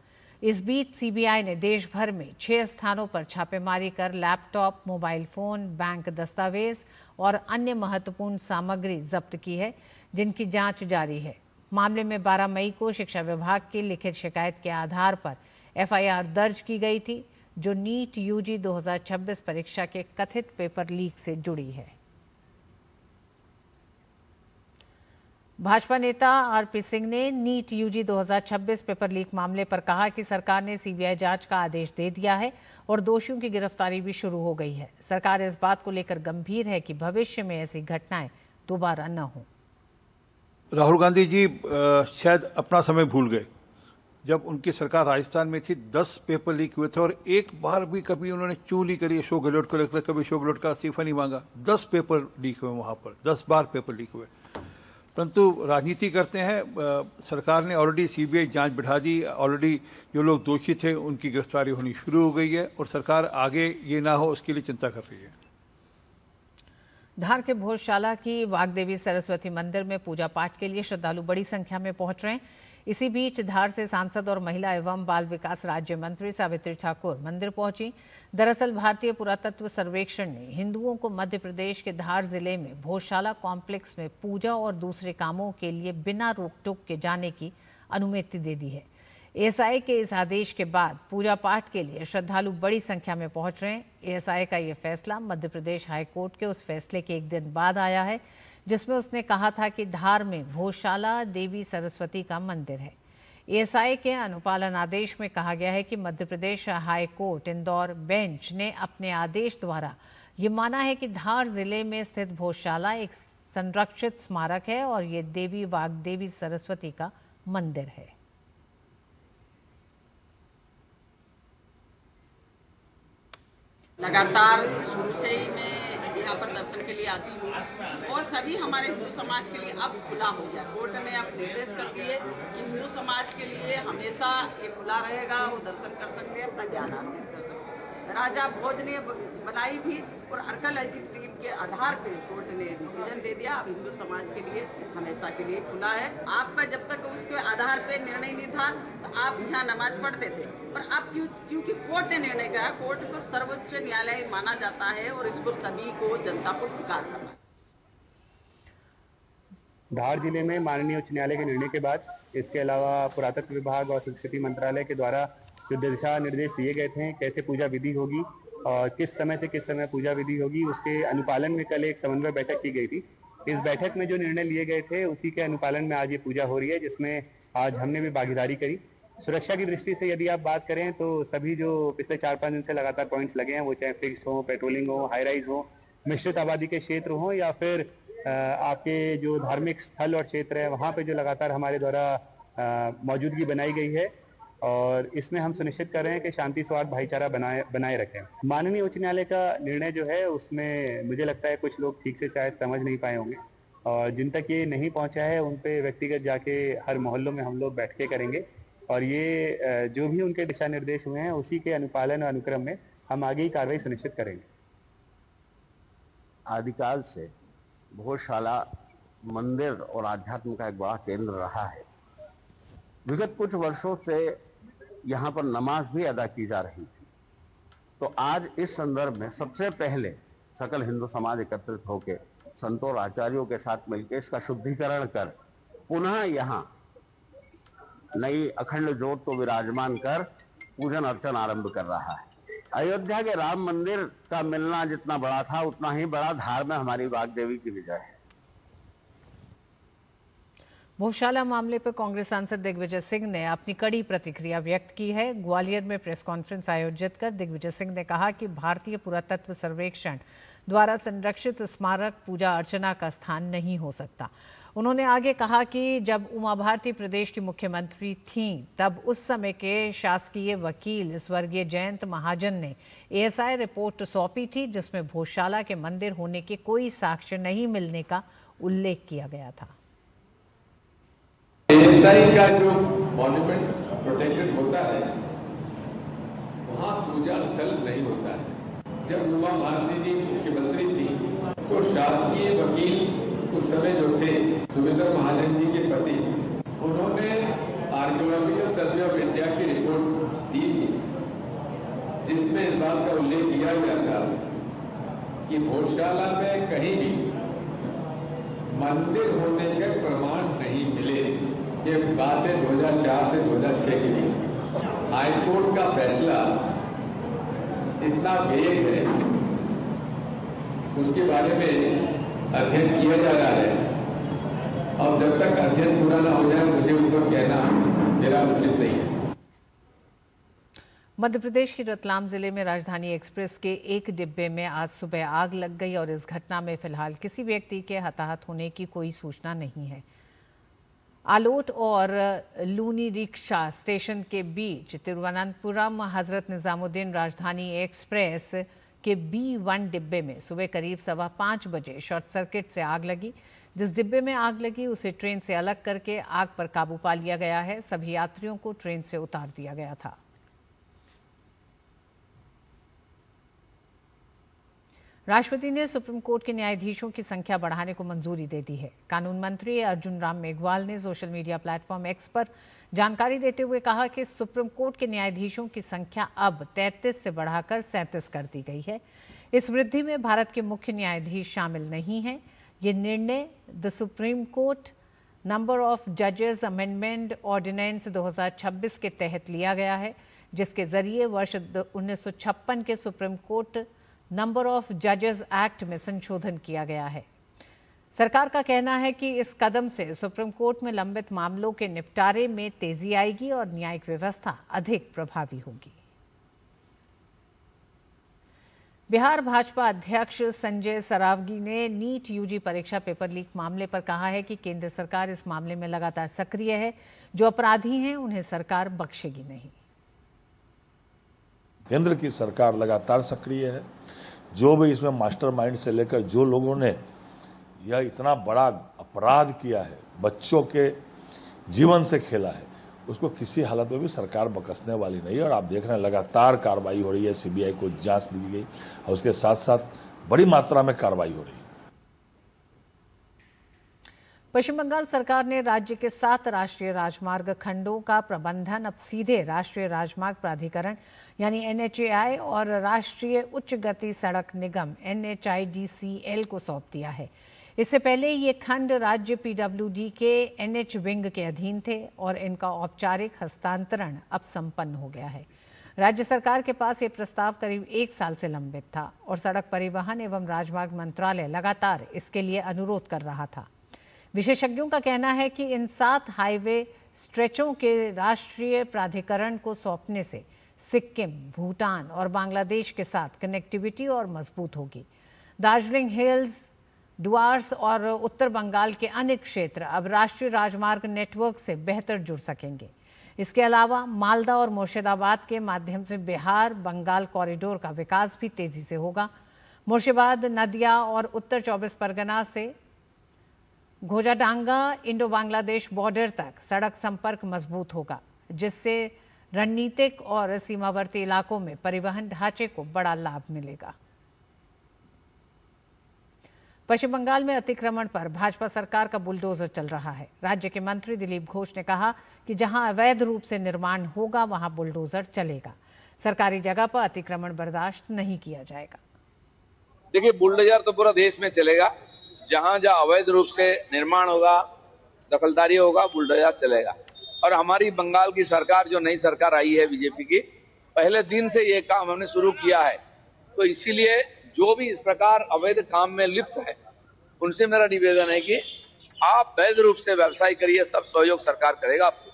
इस बीच सीबीआई ने देश भर में 6 स्थानों पर छापेमारी कर लैपटॉप, मोबाइल फोन, बैंक दस्तावेज और अन्य महत्वपूर्ण सामग्री जब्त की है, जिनकी जांच जारी है। मामले में 12 मई को शिक्षा विभाग की लिखित शिकायत के आधार पर एफआईआर दर्ज की गई थी, जो नीट यूजी 2026 परीक्षा के कथित पेपर लीक से जुड़ी है। भाजपा नेता आरपी सिंह ने नीट यूजी 2026 पेपर लीक मामले पर कहा कि सरकार ने सीबीआई जांच का आदेश दे दिया है और दोषियों की गिरफ्तारी भी शुरू हो गई है। सरकार इस बात को लेकर गंभीर है कि भविष्य में ऐसी घटनाएं दोबारा न हो। राहुल गांधी जी शायद अपना समय भूल गए। जब उनकी सरकार राजस्थान में थी 10 पेपर लीक हुए थे और एक बार भी कभी उन्होंने चूं नहीं करी अशोक गहलोत को लेकर, कभी अशोक गहलोत का इस्तीफा नहीं मांगा। 10 पेपर लीक हुए वहां पर, 10 बार पेपर लीक हुए। परंतु राजनीति करते हैं। सरकार ने ऑलरेडी सीबीआई जांच बिठा दी, ऑलरेडी जो लोग दोषी थे उनकी गिरफ्तारी होनी शुरू हो गई है और सरकार आगे ये ना हो उसके लिए चिंता कर रही है। धार के भोजशाला की वाग्देवी सरस्वती मंदिर में पूजा पाठ के लिए श्रद्धालु बड़ी संख्या में पहुंच रहे हैं। इसी बीच धार से सांसद और महिला एवं बाल विकास राज्य मंत्री सावित्री ठाकुर मंदिर पहुंची। दरअसल भारतीय पुरातत्व सर्वेक्षण ने हिंदुओं को मध्य प्रदेश के धार जिले में भोजशाला कॉम्प्लेक्स में पूजा और दूसरे कामों के लिए बिना रोक टोक के जाने की अनुमति दे दी है। एएसआई के इस आदेश के बाद पूजा पाठ के लिए श्रद्धालु बड़ी संख्या में पहुंच रहे हैं। एएसआई का ये फैसला मध्य प्रदेश हाईकोर्ट के उस फैसले के एक दिन बाद आया है जिसमें उसने कहा था कि धार में भोजशाला देवी सरस्वती का मंदिर है। एएसआई के अनुपालन आदेश में कहा गया है कि मध्य प्रदेश हाईकोर्ट इंदौर बेंच ने अपने आदेश द्वारा ये माना है कि धार जिले में स्थित भोजशाला एक संरक्षित स्मारक है और ये देवी वाग्देवी सरस्वती का मंदिर है। लगातार शुरू से ही मैं यहाँ पर दर्शन के लिए आती हूँ और सभी हमारे हिंदू समाज के लिए अब खुला हो गया। कोर्ट ने अब निर्देश कर दिए कि हिंदू समाज के लिए हमेशा ये खुला रहेगा, वो दर्शन कर सकते हैं, अपना ज्ञान अर्जित कर सकते हैं। राजा भोज ने बनाई थी और आर्कियोलॉजी टीम के आधार पर कोर्ट ने डिसीजन दे दिया अब हिंदू समाज के लिए हमेशा के लिए खुला है। आपका जब तक उसके आधार पर निर्णय नहीं था तो आप यहाँ नमाज पढ़ते थे, पर अब क्योंकि कोर्ट ने निर्णय किया, कोर्ट को सर्वोच्च न्यायालय माना जाता है और इसको सभी को जनता को स्वीकार करना है। धार जिले में माननीय उच्च न्यायालय के निर्णय के बाद इसके अलावा पुरातत्व विभाग और संस्कृति मंत्रालय के द्वारा जो दिशा निर्देश दिए गए थे कैसे पूजा विधि होगी और किस समय से किस समय पूजा विधि होगी, उसके अनुपालन में कल एक समन्वय बैठक की गई थी। इस बैठक में जो निर्णय लिए गए थे उसी के अनुपालन में आज ये पूजा हो रही है, जिसमें आज हमने भी भागीदारी करी। सुरक्षा की दृष्टि से यदि आप बात करें तो सभी जो पिछले 4-5 दिन से लगातार पॉइंट्स लगे हैं, वो चाहे फिक्स हो, पेट्रोलिंग हो, हाई राइज हो, मिश्रित आबादी के क्षेत्र हो या फिर आपके जो धार्मिक स्थल और क्षेत्र है वहाँ पे जो लगातार हमारे द्वारा मौजूदगी बनाई गई है और इसमें हम सुनिश्चित कर रहे हैं कि शांति सौहार्द भाईचारा बनाए रखें। माननीय उच्च न्यायालय का निर्णय जो है उसमें मुझे लगता है कुछ लोग ठीक से शायद समझ नहीं पाए होंगे और जिन तक ये नहीं पहुंचा है उन पे व्यक्तिगत जाके हर मोहल्लों में हम लोग बैठकें करेंगे और ये जो भी उनके दिशा निर्देश हुए हैं उसी के अनुपालन और अनुक्रम में हम आगे की कार्रवाई सुनिश्चित करेंगे। आदिकाल से भोजशाला मंदिर और आध्यात्म का एक बड़ा केंद्र रहा है। विगत कुछ वर्षों से यहाँ पर नमाज भी अदा की जा रही थी, तो आज इस संदर्भ में सबसे पहले सकल हिंदू समाज एकत्रित होकर संतों और आचार्यों के साथ मिलकर इसका शुद्धिकरण कर पुनः यहाँ नई अखंड ज्योत को विराजमान कर पूजन अर्चन आरंभ कर रहा है। अयोध्या के राम मंदिर का मिलना जितना बड़ा था उतना ही बड़ा धार में हमारी वाग्देवी की विजय है। भोजशाला मामले पर कांग्रेस सांसद दिग्विजय सिंह ने अपनी कड़ी प्रतिक्रिया व्यक्त की है। ग्वालियर में प्रेस कॉन्फ्रेंस आयोजित कर दिग्विजय सिंह ने कहा कि भारतीय पुरातत्व सर्वेक्षण द्वारा संरक्षित स्मारक पूजा अर्चना का स्थान नहीं हो सकता। उन्होंने आगे कहा कि जब उमा भारती प्रदेश की मुख्यमंत्री थीं तब उस समय के शासकीय वकील स्वर्गीय जयंत महाजन ने एएसआई रिपोर्ट सौंपी थी जिसमें भोजशाला के मंदिर होने के कोई साक्ष्य नहीं मिलने का उल्लेख किया गया था। एएसआई का जो मॉन्यूमेंट प्रोटेक्टेड होता है वहाँ पूजा स्थल नहीं होता है। जब उमा भारती जी मुख्यमंत्री थी तो शासकीय वकील उस समय जो थे सुविंदर महाजन जी के पति, उन्होंने आर्कियोलॉजिकल सर्वे ऑफ इंडिया की रिपोर्ट दी थी जिसमें इस बात का उल्लेख किया गया था कि भोजशाला में कहीं भी मंदिर होने के प्रमाण नहीं मिले। ये बात है 2004 से 2006 के बीच की। हाईकोर्ट का फैसला इतना वेग है, उसके बारे में अध्ययन किया जा रहा है और जब तक अध्ययन पूरा ना हो जाए मुझे उस पर कहना मेरा उचित नहीं है। मध्य प्रदेश के रतलाम जिले में राजधानी एक्सप्रेस के एक डिब्बे में आज सुबह आग लग गई और इस घटना में फिलहाल किसी व्यक्ति के हताहत होने की कोई सूचना नहीं है। आलोट और लूनी रिक्शा स्टेशन के बीच तिरुवनंतपुरम हजरत निजामुद्दीन राजधानी एक्सप्रेस के B1 डिब्बे में सुबह करीब 5:15 बजे शॉर्ट सर्किट से आग लगी। जिस डिब्बे में आग लगी उसे ट्रेन से अलग करके आग पर काबू पा लिया गया है। सभी यात्रियों को ट्रेन से उतार दिया गया था। राष्ट्रपति ने सुप्रीम कोर्ट के न्यायाधीशों की संख्या बढ़ाने को मंजूरी दे दी है। कानून मंत्री अर्जुन राम मेघवाल ने सोशल मीडिया प्लेटफॉर्म एक्स पर जानकारी देते हुए कहा कि सुप्रीम कोर्ट के न्यायाधीशों की संख्या अब 33 से बढ़ाकर 37 कर दी गई है। इस वृद्धि में भारत के मुख्य न्यायाधीश शामिल नहीं हैं। ये निर्णय the supreme court number of जजेस अमेंडमेंट ऑर्डिनेंस 2026 के तहत लिया गया है, जिसके जरिए वर्ष 1956 के सुप्रीम कोर्ट नंबर ऑफ जजेस एक्ट में संशोधन किया गया है। सरकार का कहना है कि इस कदम से सुप्रीम कोर्ट में लंबित मामलों के निपटारे में तेजी आएगी और न्यायिक व्यवस्था अधिक प्रभावी होगी। बिहार भाजपा अध्यक्ष संजय सरावगी ने नीट यूजी परीक्षा पेपर लीक मामले पर कहा है कि केंद्र सरकार इस मामले में लगातार सक्रिय है। जो अपराधी हैं उन्हें सरकार बख्शेगी नहीं। केंद्र की सरकार लगातार सक्रिय है। जो भी इसमें मास्टरमाइंड से लेकर जो लोगों ने यह इतना बड़ा अपराध किया है, बच्चों के जीवन से खेला है, उसको किसी हालत में भी सरकार बख्शने वाली नहीं है। और आप देख रहे हैं लगातार कार्रवाई हो रही है, सीबीआई को जांच दी गई और उसके साथ साथ बड़ी मात्रा में कार्रवाई हो रही है। पश्चिम बंगाल सरकार ने राज्य के 7 राष्ट्रीय राजमार्ग खंडों का प्रबंधन अब सीधे राष्ट्रीय राजमार्ग प्राधिकरण यानी NHAI और राष्ट्रीय उच्च गति सड़क निगम NHIDCL को सौंप दिया है। इससे पहले ये खंड राज्य PWD के NH विंग के अधीन थे और इनका औपचारिक हस्तांतरण अब संपन्न हो गया है। राज्य सरकार के पास ये प्रस्ताव करीब 1 साल से लंबित था और सड़क परिवहन एवं राजमार्ग मंत्रालय लगातार इसके लिए अनुरोध कर रहा था। विशेषज्ञों का कहना है कि इन 7 हाईवे स्ट्रेचों के राष्ट्रीय प्राधिकरण को सौंपने से सिक्किम, भूटान और बांग्लादेश के साथ कनेक्टिविटी और मजबूत होगी। दार्जिलिंग हिल्स, डुआर्स और उत्तर बंगाल के अन्य क्षेत्र अब राष्ट्रीय राजमार्ग नेटवर्क से बेहतर जुड़ सकेंगे। इसके अलावा मालदा और मुर्शिदाबाद के माध्यम से बिहार बंगाल कॉरिडोर का विकास भी तेजी से होगा। मुर्शिदाबाद, नदिया और उत्तर 24 परगना से घोजाडांगा इंडो बांग्लादेश बॉर्डर तक सड़क संपर्क मजबूत होगा, जिससे रणनीतिक और सीमावर्ती इलाकों में परिवहन ढांचे को बड़ा लाभ मिलेगा। पश्चिम बंगाल में अतिक्रमण पर भाजपा सरकार का बुलडोजर चल रहा है। राज्य के मंत्री दिलीप घोष ने कहा कि जहां अवैध रूप से निर्माण होगा वहां बुलडोजर चलेगा। सरकारी जगह पर अतिक्रमण बर्दाश्त नहीं किया जाएगा। देखिए, बुलडोजर तो पूरा देश में चलेगा। जहां जहां अवैध रूप से निर्माण होगा, दखलदारी होगा, बुलडोजर चलेगा। और हमारी बंगाल की सरकार, जो नई सरकार आई है बीजेपी की, पहले दिन से ये काम हमने शुरू किया है। तो इसीलिए जो भी इस प्रकार अवैध काम में लिप्त है, उनसे मेरा निवेदन है कि आप वैध रूप से व्यवसाय करिए, सब सहयोग सरकार करेगा आपको।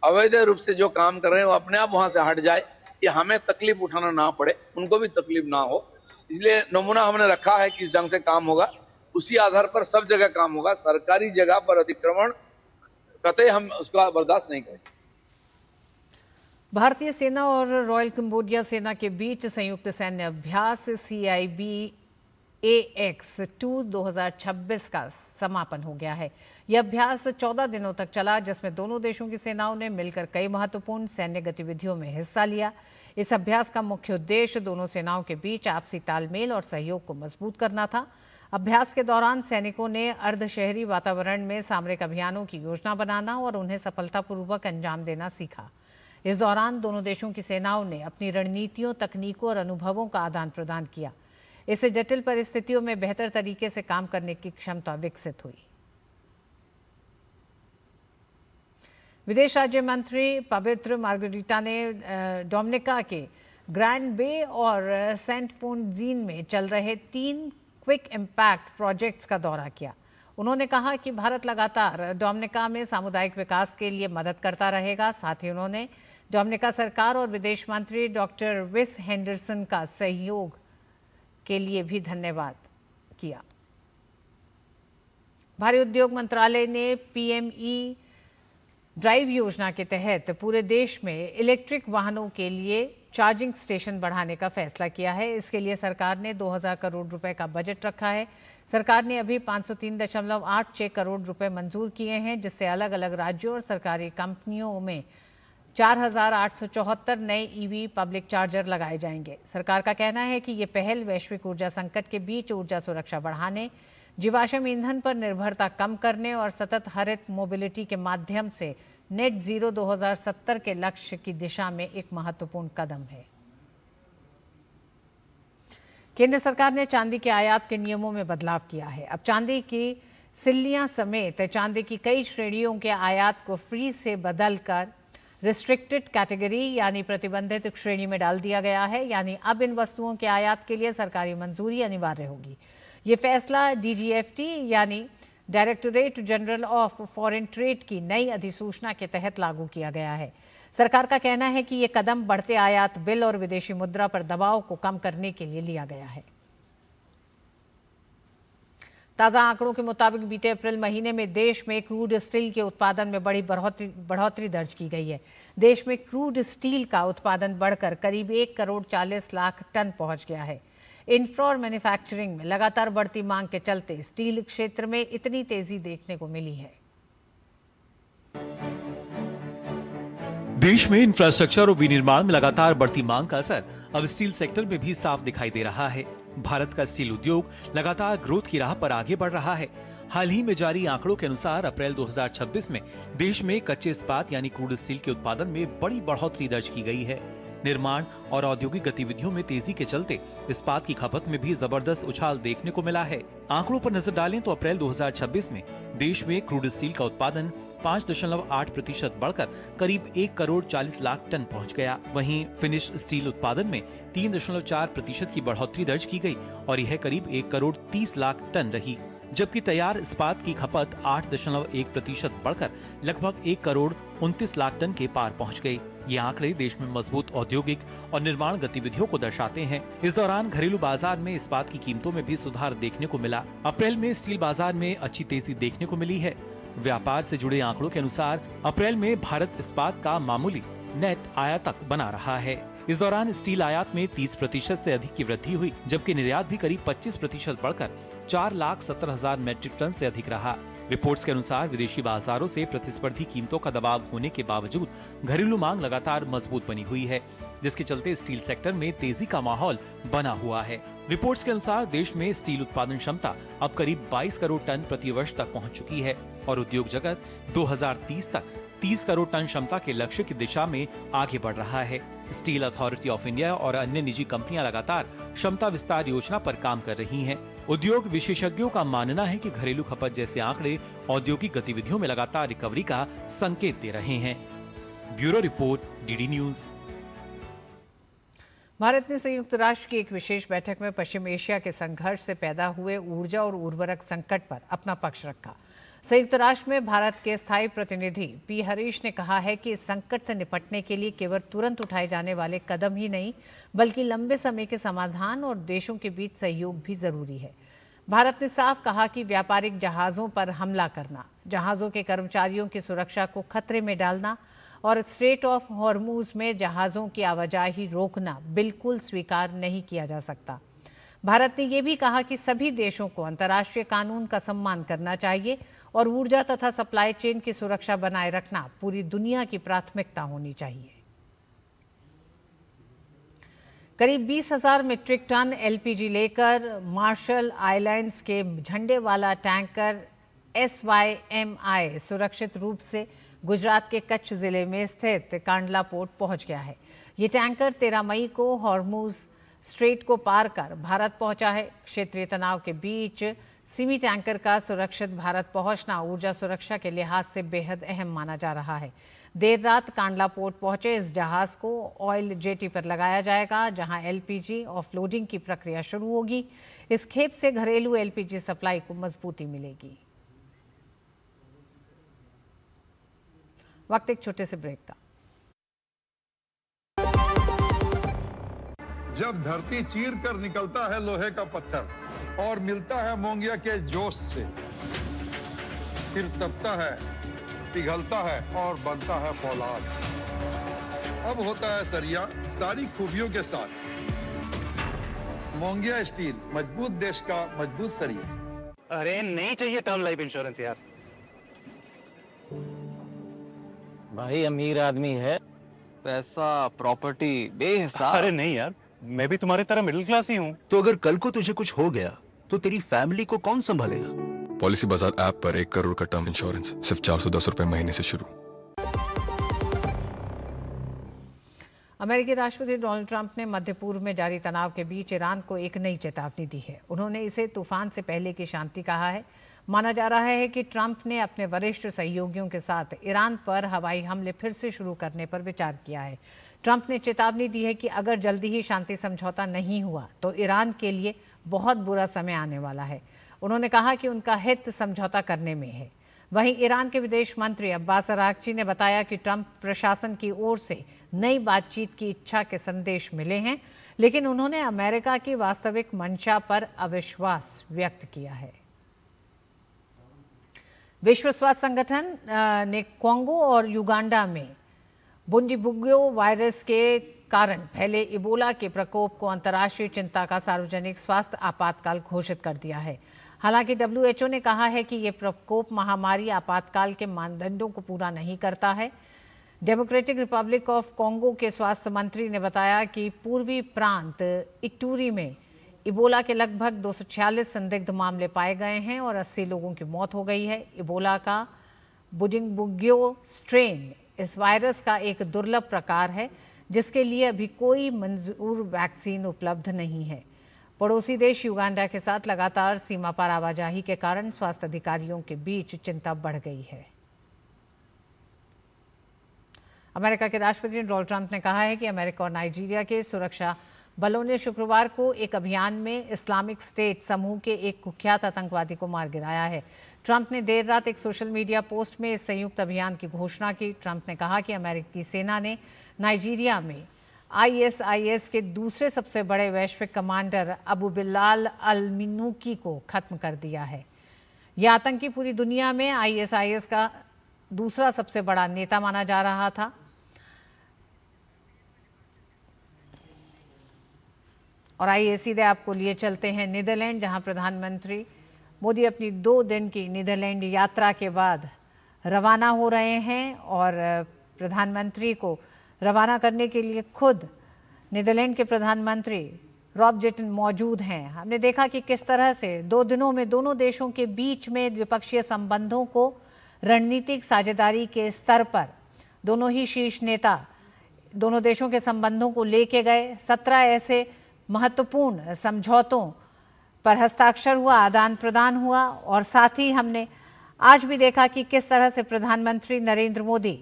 अवैध रूप से जो काम कर रहे हैं वो अपने आप वहां से हट जाए, ये हमें तकलीफ उठाना ना पड़े, उनको भी तकलीफ ना हो। इसलिए नमूना हमने रखा है किस ढंग से काम होगा, उसी आधार पर सब जगह काम होगा। सरकारी जगह पर अतिक्रमण कतई हम उसका बर्दाश्त नहीं करेंगे। भारतीय सेना और रॉयल कंबोडिया सेना के बीच संयुक्त सैन्य अभ्यास CIBAX-2 2026 का समापन हो गया है। यह अभ्यास 14 दिनों तक चला, जिसमें दोनों देशों की सेनाओं ने मिलकर कई महत्वपूर्ण सैन्य गतिविधियों में हिस्सा लिया। इस अभ्यास का मुख्य उद्देश्य दोनों सेनाओं के बीच आपसी तालमेल और सहयोग को मजबूत करना था। अभ्यास के दौरान सैनिकों ने अर्धशहरी वातावरण में सामरिक अभियानों की योजना बनाना और उन्हें सफलतापूर्वक अंजाम देना सीखा। इस दौरान दोनों देशों की सेनाओं ने अपनी रणनीतियों, तकनीकों और अनुभवों का आदान प्रदान किया। इससे जटिल परिस्थितियों में बेहतर तरीके से काम करने की क्षमता विकसित हुई। विदेश राज्य मंत्री पवित्र मार्गरीटा ने डोमिनिका के ग्रैंड बे और सेंट फोनजीन में चल रहे 3 क्विक इम्पैक्ट प्रोजेक्ट्स का दौरा किया। उन्होंने कहा कि भारत लगातार डोमिनिका में सामुदायिक विकास के लिए मदद करता रहेगा। साथ ही उन्होंने डोमिनिका सरकार और विदेश मंत्री डॉक्टर विस हेंडरसन का सहयोग के लिए भी धन्यवाद किया। भारी उद्योग मंत्रालय ने PME ड्राइव योजना के तहत पूरे देश में इलेक्ट्रिक वाहनों के लिए चार्जिंग स्टेशन बढ़ाने का फैसला किया है। इसके लिए सरकार ने 2000 करोड़ रुपए का बजट रखा है। सरकार ने अभी 503.86 करोड़ रुपए मंजूर किए हैं, जिससे अलग अलग राज्यों और सरकारी कंपनियों में 4874 नए ईवी पब्लिक चार्जर लगाए जाएंगे। सरकार का कहना है कि ये पहल वैश्विक ऊर्जा संकट के बीच ऊर्जा सुरक्षा बढ़ाने, जीवाश्म ईंधन पर निर्भरता कम करने और सतत हरित मोबिलिटी के माध्यम से नेट जीरो 2070 के लक्ष्य की दिशा में एक महत्वपूर्ण कदम है। केंद्र सरकार ने चांदी के आयात के नियमों में बदलाव किया है। अब चांदी की सिल्लियां समेत चांदी की कई श्रेणियों के आयात को फ्री से बदलकर रिस्ट्रिक्टेड कैटेगरी यानी प्रतिबंधित श्रेणी में डाल दिया गया है। यानी अब इन वस्तुओं के आयात के लिए सरकारी मंजूरी अनिवार्य होगी। ये फैसला DGFT यानी directorate general of foreign trade की नई अधिसूचना के तहत लागू किया गया है। सरकार का कहना है कि ये कदम बढ़ते आयात बिल और विदेशी मुद्रा पर दबाव को कम करने के लिए लिया गया है। ताज़ा आंकड़ों के मुताबिक बीते अप्रैल महीने में देश में क्रूड स्टील के उत्पादन में बड़ी बढ़ोतरी दर्ज की गई है। देश में क्रूड स्टील का उत्पादन बढ़कर करीब 1 करोड़ 40 लाख टन पहुंच गया है। इंफ्रा और मैन्युफैक्चरिंग में लगातार बढ़ती मांग के चलते स्टील क्षेत्र में इतनी तेजी देखने को मिली है। देश में इंफ्रास्ट्रक्चर और विनिर्माण में लगातार बढ़ती मांग का असर अब स्टील सेक्टर में भी साफ दिखाई दे रहा है। भारत का स्टील उद्योग लगातार ग्रोथ की राह पर आगे बढ़ रहा है। हाल ही में जारी आंकड़ों के अनुसार अप्रैल 2026 में देश में कच्चे इस्पात यानी क्रूड स्टील के उत्पादन में बड़ी बढ़ोतरी दर्ज की गई है। निर्माण और औद्योगिक गतिविधियों में तेजी के चलते इस्पात की खपत में भी जबरदस्त उछाल देखने को मिला है। आंकड़ों पर नजर डालें तो अप्रैल 2026 में देश में क्रूड स्टील का उत्पादन 5.8% बढ़कर करीब 1 करोड़ 40 लाख टन पहुंच गया। वहीं फिनिश स्टील उत्पादन में 3.4% की बढ़ोतरी दर्ज की गई और यह करीब 1 करोड़ 30 लाख टन रही, जबकि तैयार इस्पात की खपत 8.1% बढ़कर लगभग 1 करोड़ 29 लाख टन के पार पहुंच गई। ये आंकड़े देश में मजबूत औद्योगिक और निर्माण गतिविधियों को दर्शाते हैं। इस दौरान घरेलू बाजार में इस्पात की कीमतों में भी सुधार देखने को मिला। अप्रैल में स्टील बाजार में अच्छी तेजी देखने को मिली है। व्यापार से जुड़े आंकड़ों के अनुसार अप्रैल में भारत इस्पात का मामूली नेट आयातक बना रहा है। इस दौरान स्टील आयात में 30% से अधिक की वृद्धि हुई, जबकि निर्यात भी करीब 25% बढ़कर 4,70,000 मैट्रिक टन से अधिक रहा। रिपोर्ट्स के अनुसार विदेशी बाजारों से प्रतिस्पर्धी कीमतों का दबाव होने के बावजूद घरेलू मांग लगातार मजबूत बनी हुई है, जिसके चलते स्टील सेक्टर में तेजी का माहौल बना हुआ है। रिपोर्ट्स के अनुसार देश में स्टील उत्पादन क्षमता अब करीब 22 करोड़ टन प्रति वर्ष तक पहुंच चुकी है और उद्योग जगत 2030 तक 30 करोड़ टन क्षमता के लक्ष्य की दिशा में आगे बढ़ रहा है। स्टील अथॉरिटी ऑफ इंडिया और अन्य निजी कंपनियां लगातार क्षमता विस्तार योजना पर काम कर रही हैं। उद्योग विशेषज्ञों का मानना है कि घरेलू खपत जैसे आंकड़े औद्योगिक गतिविधियों में लगातार रिकवरी का संकेत दे रहे हैं। Bureau report, DD news. Bharat ने संयुक्त राष्ट्र की एक विशेष बैठक में पश्चिम एशिया के संघर्ष से पैदा हुए ऊर्जा और उर्वरक संकट पर अपना पक्ष रखा। संयुक्त राष्ट्र में भारत के स्थायी प्रतिनिधि पी हरीश ने कहा है कि इस संकट से निपटने के लिए केवल तुरंत उठाए जाने वाले कदम ही नहीं, बल्कि लंबे समय के समाधान और देशों के बीच सहयोग भी जरूरी है। भारत ने साफ कहा कि व्यापारिक जहाज़ों पर हमला करना, जहाज़ों के कर्मचारियों की सुरक्षा को खतरे में डालना और स्ट्रेट ऑफ हॉर्मूज में जहाज़ों की आवाजाही रोकना बिल्कुल स्वीकार नहीं किया जा सकता। भारत ने यह भी कहा कि सभी देशों को अंतर्राष्ट्रीय कानून का सम्मान करना चाहिए और ऊर्जा तथा सप्लाई चेन की सुरक्षा बनाए रखना पूरी दुनिया की प्राथमिकता होनी चाहिए। करीब 20,000 मीट्रिक टन एलपीजी लेकर मार्शल आइलैंड्स के झंडे वाला टैंकर SYMI सुरक्षित रूप से गुजरात के कच्छ जिले में स्थित कांडला पोर्ट पहुंच गया है। ये टैंकर 13 मई को हॉर्मूज स्ट्रेट को पार कर भारत पहुंचा है। क्षेत्रीय तनाव के बीच सिमी टैंकर का सुरक्षित भारत पहुंचना ऊर्जा सुरक्षा के लिहाज से बेहद अहम माना जा रहा है। देर रात कांडला पोर्ट पहुंचे इस जहाज को ऑयल जेटी पर लगाया जाएगा, जहां एलपीजी ऑफलोडिंग की प्रक्रिया शुरू होगी। इस खेप से घरेलू एलपीजी सप्लाई को मजबूती मिलेगी। वक्त एक छोटे से ब्रेक का। जब धरती चीर कर निकलता है लोहे का पत्थर और मिलता है मोंगिया के जोश से, फिर तपता है पिघलता है और बनता है फौलाद। अब होता है सरिया सारी खूबियों के साथ। मोंगिया स्टील, मजबूत देश का मजबूत सरिया। अरे नहीं चाहिए टर्म लाइफ इंश्योरेंस यार। भाई अमीर आदमी है, पैसा प्रॉपर्टी बेहिसाब। अरे नहीं यार, मैं भी तुम्हारी तरह मिडिल क्लास ही हूँ। तो अगर कल को तुझे कुछ हो गया तो तेरी फैमिली को कौन संभालेगा? पॉलिसी बाजार ऐप पर 1 करोड़ का टर्म इंश्योरेंस सिर्फ 410 रुपए महीने से शुरू। अमेरिकी राष्ट्रपति डोनाल्ड ट्रंप ने मध्य पूर्व में जारी तनाव के बीच ईरान को एक नई चेतावनी दी है। उन्होंने इसे तूफान से पहले की शांति कहा है। माना जा रहा है कि ट्रंप ने अपने वरिष्ठ सहयोगियों के साथ ईरान पर हवाई हमले फिर से शुरू करने पर विचार किया है। ट्रंप ने चेतावनी दी है कि अगर जल्दी ही शांति समझौता नहीं हुआ तो ईरान के लिए बहुत बुरा समय आने वाला है। उन्होंने कहा कि उनका हित समझौता करने में है। वहीं ईरान के विदेश मंत्री अब्बास अरागची ने बताया कि ट्रंप प्रशासन की ओर से नई बातचीत की इच्छा के संदेश मिले हैं, लेकिन उन्होंने अमेरिका की वास्तविक मंशा पर अविश्वास व्यक्त किया है। विश्व स्वास्थ्य संगठन ने कोंगो और युगांडा में बुंडीबुग्यो वायरस के कारण फैले इबोला के प्रकोप को अंतर्राष्ट्रीय चिंता का सार्वजनिक स्वास्थ्य आपातकाल घोषित कर दिया है। हालांकि WHO ने कहा है कि ये प्रकोप महामारी आपातकाल के मानदंडों को पूरा नहीं करता है। डेमोक्रेटिक रिपब्लिक ऑफ कोंगो के स्वास्थ्य मंत्री ने बताया कि पूर्वी प्रांत इटूरी में इबोला के लगभग 246 संदिग्ध मामले पाए गए हैं और 80 लोगों की मौत हो गई है। इबोला का बुंडीबुग्यो स्ट्रेन इस वायरस का एक दुर्लभ प्रकार है जिसके लिए अभी कोई मंजूर वैक्सीन उपलब्ध नहीं है। पड़ोसी देश युगांडा के साथ लगातार सीमा पार आवाजाही के कारण स्वास्थ्य अधिकारियों के बीच चिंता बढ़ गई है। अमेरिका के राष्ट्रपति डोनाल्ड ट्रंप ने कहा है कि अमेरिका और नाइजीरिया के सुरक्षा बलों ने शुक्रवार को एक अभियान में इस्लामिक स्टेट समूह के एक कुख्यात आतंकवादी को मार गिराया है। ट्रंप ने देर रात एक सोशल मीडिया पोस्ट में इस संयुक्त अभियान की घोषणा की। ट्रंप ने कहा कि अमेरिकी सेना ने नाइजीरिया में ISIS के दूसरे सबसे बड़े वैश्विक कमांडर अबू बिलाल अल मिनूकी को खत्म कर दिया है। यह आतंकी पूरी दुनिया में ISIS का दूसरा सबसे बड़ा नेता माना जा रहा था। और आइए सीधे आपको लिए चलते हैं नीदरलैंड, जहां प्रधानमंत्री मोदी अपनी 2 दिन की नीदरलैंड यात्रा के बाद रवाना हो रहे हैं और प्रधानमंत्री को रवाना करने के लिए खुद नीदरलैंड के प्रधानमंत्री रॉब जेटन मौजूद हैं। हमने देखा कि किस तरह से 2 दिनों में दोनों देशों के बीच में द्विपक्षीय संबंधों को रणनीतिक साझेदारी के स्तर पर दोनों ही शीर्ष नेता दोनों देशों के संबंधों को लेके गए। 17 ऐसे महत्वपूर्ण समझौतों पर हस्ताक्षर हुआ, आदान प्रदान हुआ और साथ ही हमने आज भी देखा कि किस तरह से प्रधानमंत्री नरेंद्र मोदी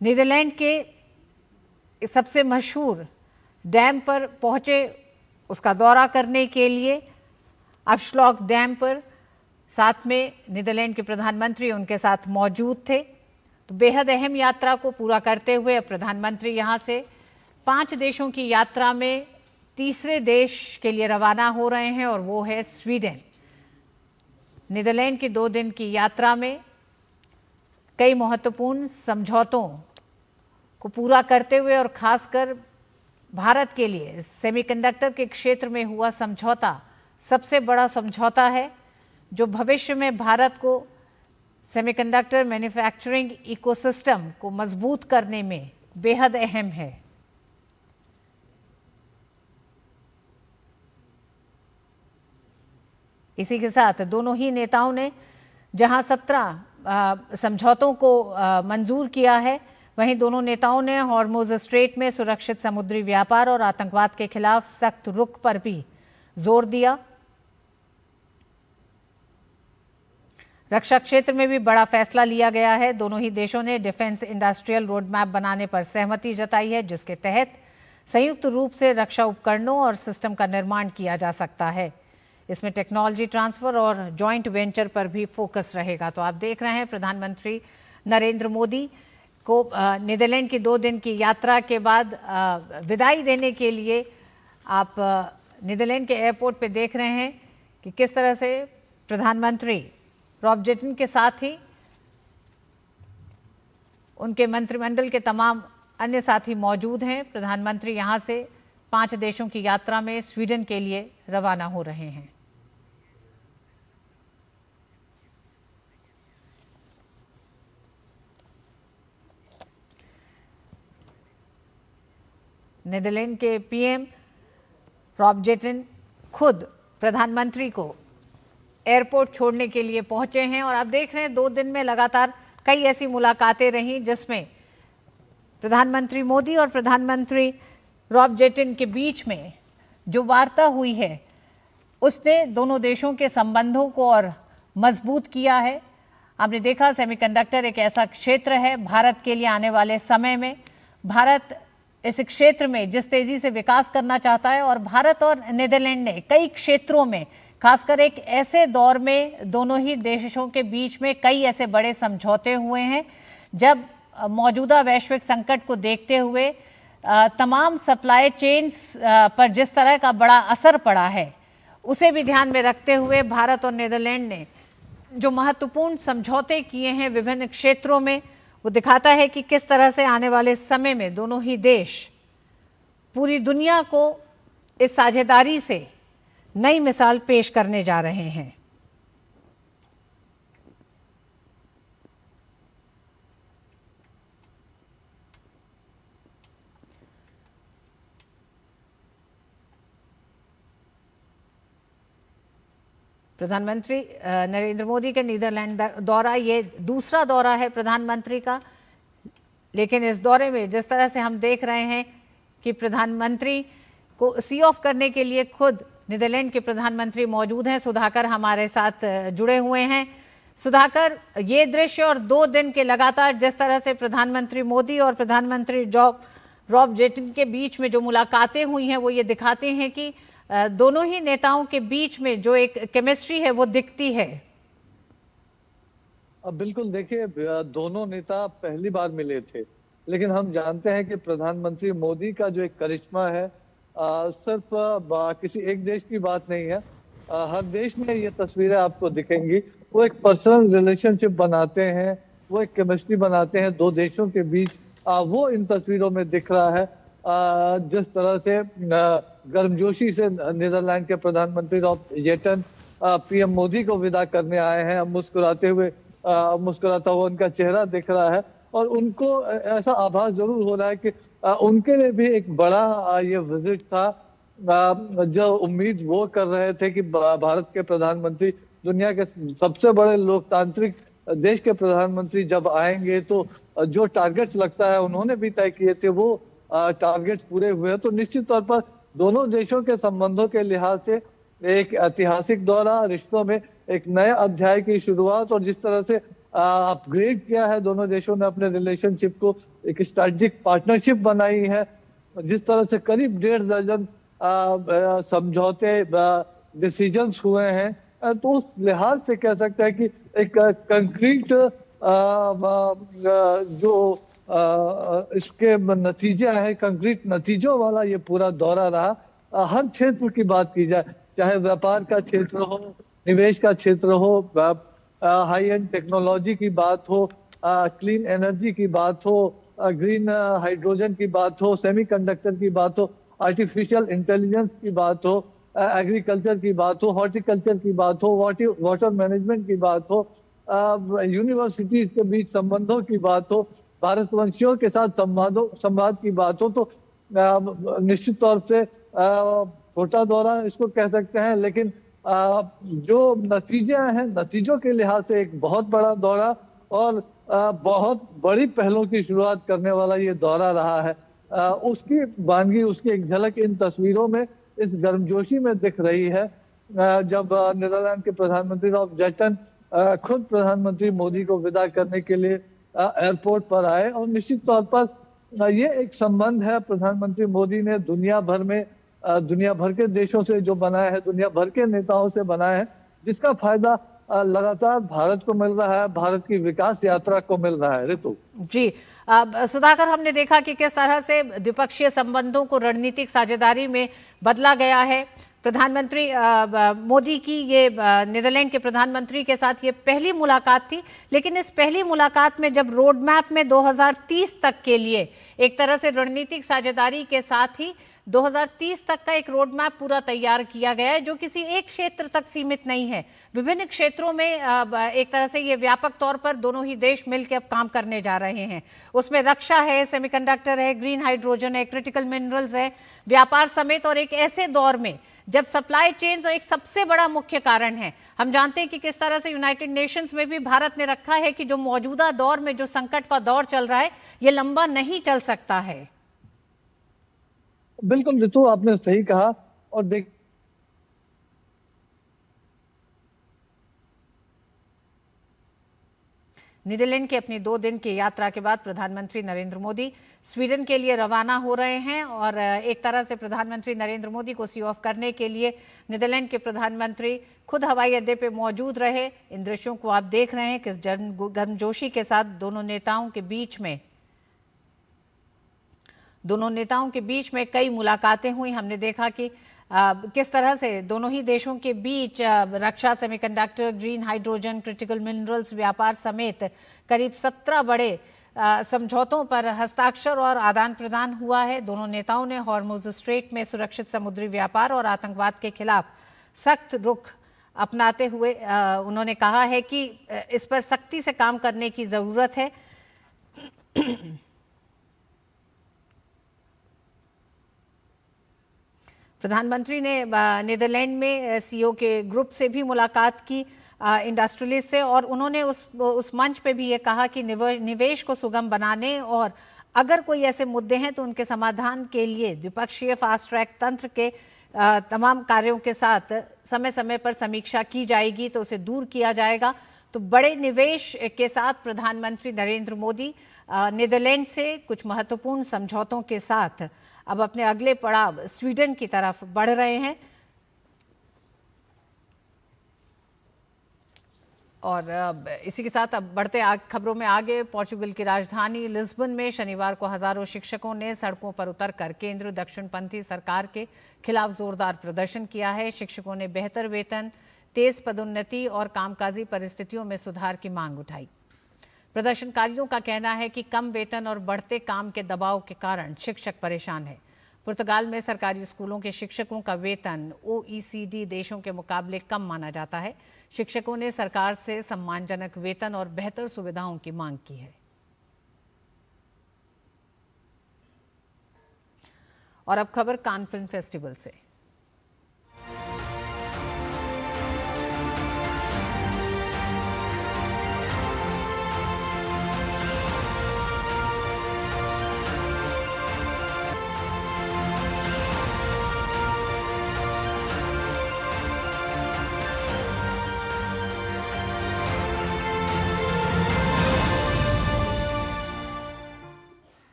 नीदरलैंड के सबसे मशहूर डैम पर पहुंचे उसका दौरा करने के लिए। अफश्लॉक डैम पर साथ में नीदरलैंड के प्रधानमंत्री उनके साथ मौजूद थे। तो बेहद अहम यात्रा को पूरा करते हुए प्रधानमंत्री यहां से 5 देशों की यात्रा में तीसरे देश के लिए रवाना हो रहे हैं और वो है स्वीडन। नीदरलैंड की 2 दिन की यात्रा में कई महत्वपूर्ण समझौतों को पूरा करते हुए और खासकर भारत के लिए सेमीकंडक्टर के क्षेत्र में हुआ समझौता सबसे बड़ा समझौता है जो भविष्य में भारत को सेमीकंडक्टर मैन्युफैक्चरिंग इकोसिस्टम को मजबूत करने में बेहद अहम है। इसी के साथ दोनों ही नेताओं ने जहां 17 समझौतों को मंजूर किया है, वहीं दोनों नेताओं ने हॉर्मुज स्ट्रेट में सुरक्षित समुद्री व्यापार और आतंकवाद के खिलाफ सख्त रुख पर भी जोर दिया। रक्षा क्षेत्र में भी बड़ा फैसला लिया गया है। दोनों ही देशों ने डिफेंस इंडस्ट्रियल रोड मैप बनाने पर सहमति जताई है, जिसके तहत संयुक्त रूप से रक्षा उपकरणों और सिस्टम का निर्माण किया जा सकता है। इसमें टेक्नोलॉजी ट्रांसफर और जॉइंट वेंचर पर भी फोकस रहेगा। तो आप देख रहे हैं प्रधानमंत्री नरेंद्र मोदी को नीदरलैंड की 2 दिन की यात्रा के बाद विदाई देने के लिए आप नीदरलैंड के एयरपोर्ट पे देख रहे हैं कि किस तरह से प्रधानमंत्री रॉब जेटन के साथ ही उनके मंत्रिमंडल के तमाम अन्य साथी मौजूद हैं। प्रधानमंत्री यहां से 5 देशों की यात्रा में स्वीडन के लिए रवाना हो रहे हैं। नीदरलैंड के पीएम रॉब जेटन खुद प्रधानमंत्री को एयरपोर्ट छोड़ने के लिए पहुंचे हैं और आप देख रहे हैं 2 दिन में लगातार कई ऐसी मुलाकातें रहीं जिसमें प्रधानमंत्री मोदी और प्रधानमंत्री रॉब जेटन के बीच में जो वार्ता हुई है उसने दोनों देशों के संबंधों को और मजबूत किया है। आपने देखा सेमीकंडक्टर एक ऐसा क्षेत्र है भारत के लिए आने वाले समय में, भारत इस क्षेत्र में जिस तेजी से विकास करना चाहता है और भारत और नीदरलैंड ने कई क्षेत्रों में, खासकर एक ऐसे दौर में दोनों ही देशों के बीच में कई ऐसे बड़े समझौते हुए हैं जब मौजूदा वैश्विक संकट को देखते हुए तमाम सप्लाई चेन्स पर जिस तरह का बड़ा असर पड़ा है उसे भी ध्यान में रखते हुए भारत और नीदरलैंड ने जो महत्वपूर्ण समझौते किए हैं विभिन्न क्षेत्रों में, वो दिखाता है कि किस तरह से आने वाले समय में दोनों ही देश पूरी दुनिया को इस साझेदारी से नई मिसाल पेश करने जा रहे हैं। प्रधानमंत्री नरेंद्र मोदी के नीदरलैंड दौरा ये दूसरा दौरा है प्रधानमंत्री का, लेकिन इस दौरे में जिस तरह से हम देख रहे हैं कि प्रधानमंत्री को सी ऑफ करने के लिए खुद नीदरलैंड के प्रधानमंत्री मौजूद हैं। सुधाकर हमारे साथ जुड़े हुए हैं। सुधाकर, ये दृश्य और 2 दिन के लगातार जिस तरह से प्रधानमंत्री मोदी और प्रधानमंत्री रॉब जेटन के बीच में जो मुलाकातें हुई हैं वो ये दिखाते हैं कि दोनों ही नेताओं के बीच में जो एक केमिस्ट्री है वो दिखती है। बिल्कुल, देखिए दोनों नेता पहली बार मिले थे, लेकिन हम जानते हैं कि प्रधानमंत्री मोदी का जो एक करिश्मा है सिर्फ किसी एक देश की बात नहीं है, हर देश में ये तस्वीरें आपको दिखेंगी। वो एक पर्सनल रिलेशनशिप बनाते हैं, वो एक केमिस्ट्री बनाते हैं 2 देशों के बीच, वो इन तस्वीरों में दिख रहा है। जिस तरह से गर्मजोशी से नीदरलैंड के प्रधानमंत्री रॉब जेटन पीएम मोदी को विदा करने आए हैं, मुस्कुराता हुआ उनका चेहरा दिख रहा है और उनको ऐसा आभास जरूर हो रहा है कि उनके लिए भी एक बड़ा ये विजिट था। जो उम्मीद वो कर रहे थे कि भारत के प्रधानमंत्री दुनिया के सबसे बड़े लोकतांत्रिक देश के प्रधानमंत्री जब आएंगे तो जो टारगेट्स लगता है उन्होंने भी तय किए थे वो टारगेट्स पूरे हुए। तो निश्चित तौर पर दोनों देशों के संबंधों के लिहाज से एक ऐतिहासिक दौरा, रिश्तों में एक नए अध्याय की शुरुआत और जिस तरह से अपग्रेड किया है दोनों देशों ने अपने रिलेशनशिप को, एक स्ट्रेटेजिक पार्टनरशिप बनाई है, जिस तरह से करीब 1.5 दर्जन समझौते डिसीजंस हुए हैं, तो उस लिहाज से कह सकते हैं कि एक कंक्रीट जो इसके नतीजे है, कंक्रीट नतीजों वाला ये पूरा दौरा रहा। हर क्षेत्र की बात की जाए, चाहे व्यापार का क्षेत्र हो, निवेश का क्षेत्र हो, हाई एंड टेक्नोलॉजी की बात हो, क्लीन एनर्जी की बात हो, ग्रीन हाइड्रोजन की बात हो, सेमीकंडक्टर की बात हो, आर्टिफिशियल इंटेलिजेंस की बात हो, एग्रीकल्चर की बात हो, हॉर्टिकल्चर की बात हो, वाटर मैनेजमेंट की बात हो, यूनिवर्सिटीज के बीच संबंधों की बात हो, भारतवंशियों के साथ संवाद की बात हो, तो निश्चित तौर से छोटा दौरा इसको कह सकते हैं, लेकिन जो नतीजे हैं, नतीजों के लिहाज से एक बहुत बड़ा दौरा और बहुत बड़ी पहलों की शुरुआत करने वाला ये दौरा रहा है। उसकी वानगी, उसकी एक झलक इन तस्वीरों में, इस गर्मजोशी में दिख रही है जब नीदरलैंड के प्रधानमंत्री रॉब जेटन खुद प्रधानमंत्री मोदी को विदा करने के लिए एयरपोर्ट पर आए। और निश्चित तौर पर ये एक संबंध है प्रधानमंत्री मोदी ने दुनिया भर के देशों से जो बनाया है, दुनिया भर के नेताओं से बनाया है, जिसका फायदा लगातार भारत को मिल रहा है, भारत की विकास यात्रा को मिल रहा है। ऋतु जी, सुधाकर, हमने देखा कि किस तरह से द्विपक्षीय संबंधों को रणनीतिक साझेदारी में बदला गया है। प्रधानमंत्री मोदी की ये नीदरलैंड के प्रधानमंत्री के साथ ये पहली मुलाकात थी, लेकिन इस पहली मुलाकात में जब रोड मैप में 2030 तक के लिए एक तरह से रणनीतिक साझेदारी के साथ ही 2030 तक का एक रोड मैप पूरा तैयार किया गया है, जो किसी एक क्षेत्र तक सीमित नहीं है। विभिन्न क्षेत्रों में एक तरह से ये व्यापक तौर पर दोनों ही देश मिलकर अब काम करने जा रहे हैं। उसमें रक्षा है, सेमीकंडक्टर है, ग्रीन हाइड्रोजन है, क्रिटिकल मिनरल्स है, व्यापार समेत, और एक ऐसे दौर में जब सप्लाई चेन्स एक सबसे बड़ा मुख्य कारण है। हम जानते हैं कि किस तरह से यूनाइटेड नेशंस में भी भारत ने रखा है कि जो मौजूदा दौर में जो संकट का दौर चल रहा है ये लंबा नहीं चल सकता है। बिल्कुल ऋतु, आपने सही कहा। और देख नीदरलैंड की अपनी 2 दिन की यात्रा के बाद प्रधानमंत्री नरेंद्र मोदी स्वीडन के लिए रवाना हो रहे हैं और एक तरह से प्रधानमंत्री नरेंद्र मोदी को सी ऑफ करने के लिए नीदरलैंड के प्रधानमंत्री खुद हवाई अड्डे पे मौजूद रहे। इन दृश्यों को आप देख रहे हैं किस गर्मजोशी के साथ दोनों नेताओं के बीच में कई मुलाकातें हुई। हमने देखा कि किस तरह से दोनों ही देशों के बीच रक्षा, semiconductor, green hydrogen, critical minerals, व्यापार समेत करीब 17 बड़े समझौतों पर हस्ताक्षर और आदान प्रदान हुआ है। दोनों नेताओं ने हॉर्मुज स्ट्रेट में सुरक्षित समुद्री व्यापार और आतंकवाद के खिलाफ सख्त रुख अपनाते हुए उन्होंने कहा है कि इस पर सख्ती से काम करने की जरूरत है। प्रधानमंत्री ने नीदरलैंड में सीईओ के ग्रुप से भी मुलाकात की, इंडस्ट्रियलिस्ट से, और उन्होंने उस मंच पे भी ये कहा कि निवेश को सुगम बनाने और अगर कोई ऐसे मुद्दे हैं तो उनके समाधान के लिए द्विपक्षीय फास्ट ट्रैक तंत्र के तमाम कार्यों के साथ समय समय पर समीक्षा की जाएगी तो उसे दूर किया जाएगा। तो बड़े निवेश के साथ प्रधानमंत्री नरेंद्र मोदी नीदरलैंड से कुछ महत्वपूर्ण समझौतों के साथ अब अपने अगले पड़ाव स्वीडन की तरफ बढ़ रहे हैं। और इसी के साथ अब बढ़ते खबरों में आगे। पोर्चुगल की राजधानी लिस्बन में शनिवार को हजारों शिक्षकों ने सड़कों पर उतरकर केंद्र दक्षिणपंथी सरकार के खिलाफ जोरदार प्रदर्शन किया है। शिक्षकों ने बेहतर वेतन, तेज पदोन्नति और कामकाजी परिस्थितियों में सुधार की मांग उठाई। प्रदर्शनकारियों का कहना है कि कम वेतन और बढ़ते काम के दबाव के कारण शिक्षक परेशान है। पुर्तगाल में सरकारी स्कूलों के शिक्षकों का वेतन OECD देशों के मुकाबले कम माना जाता है। शिक्षकों ने सरकार से सम्मानजनक वेतन और बेहतर सुविधाओं की मांग की है। और अब खबर कान फिल्म फेस्टिवल से।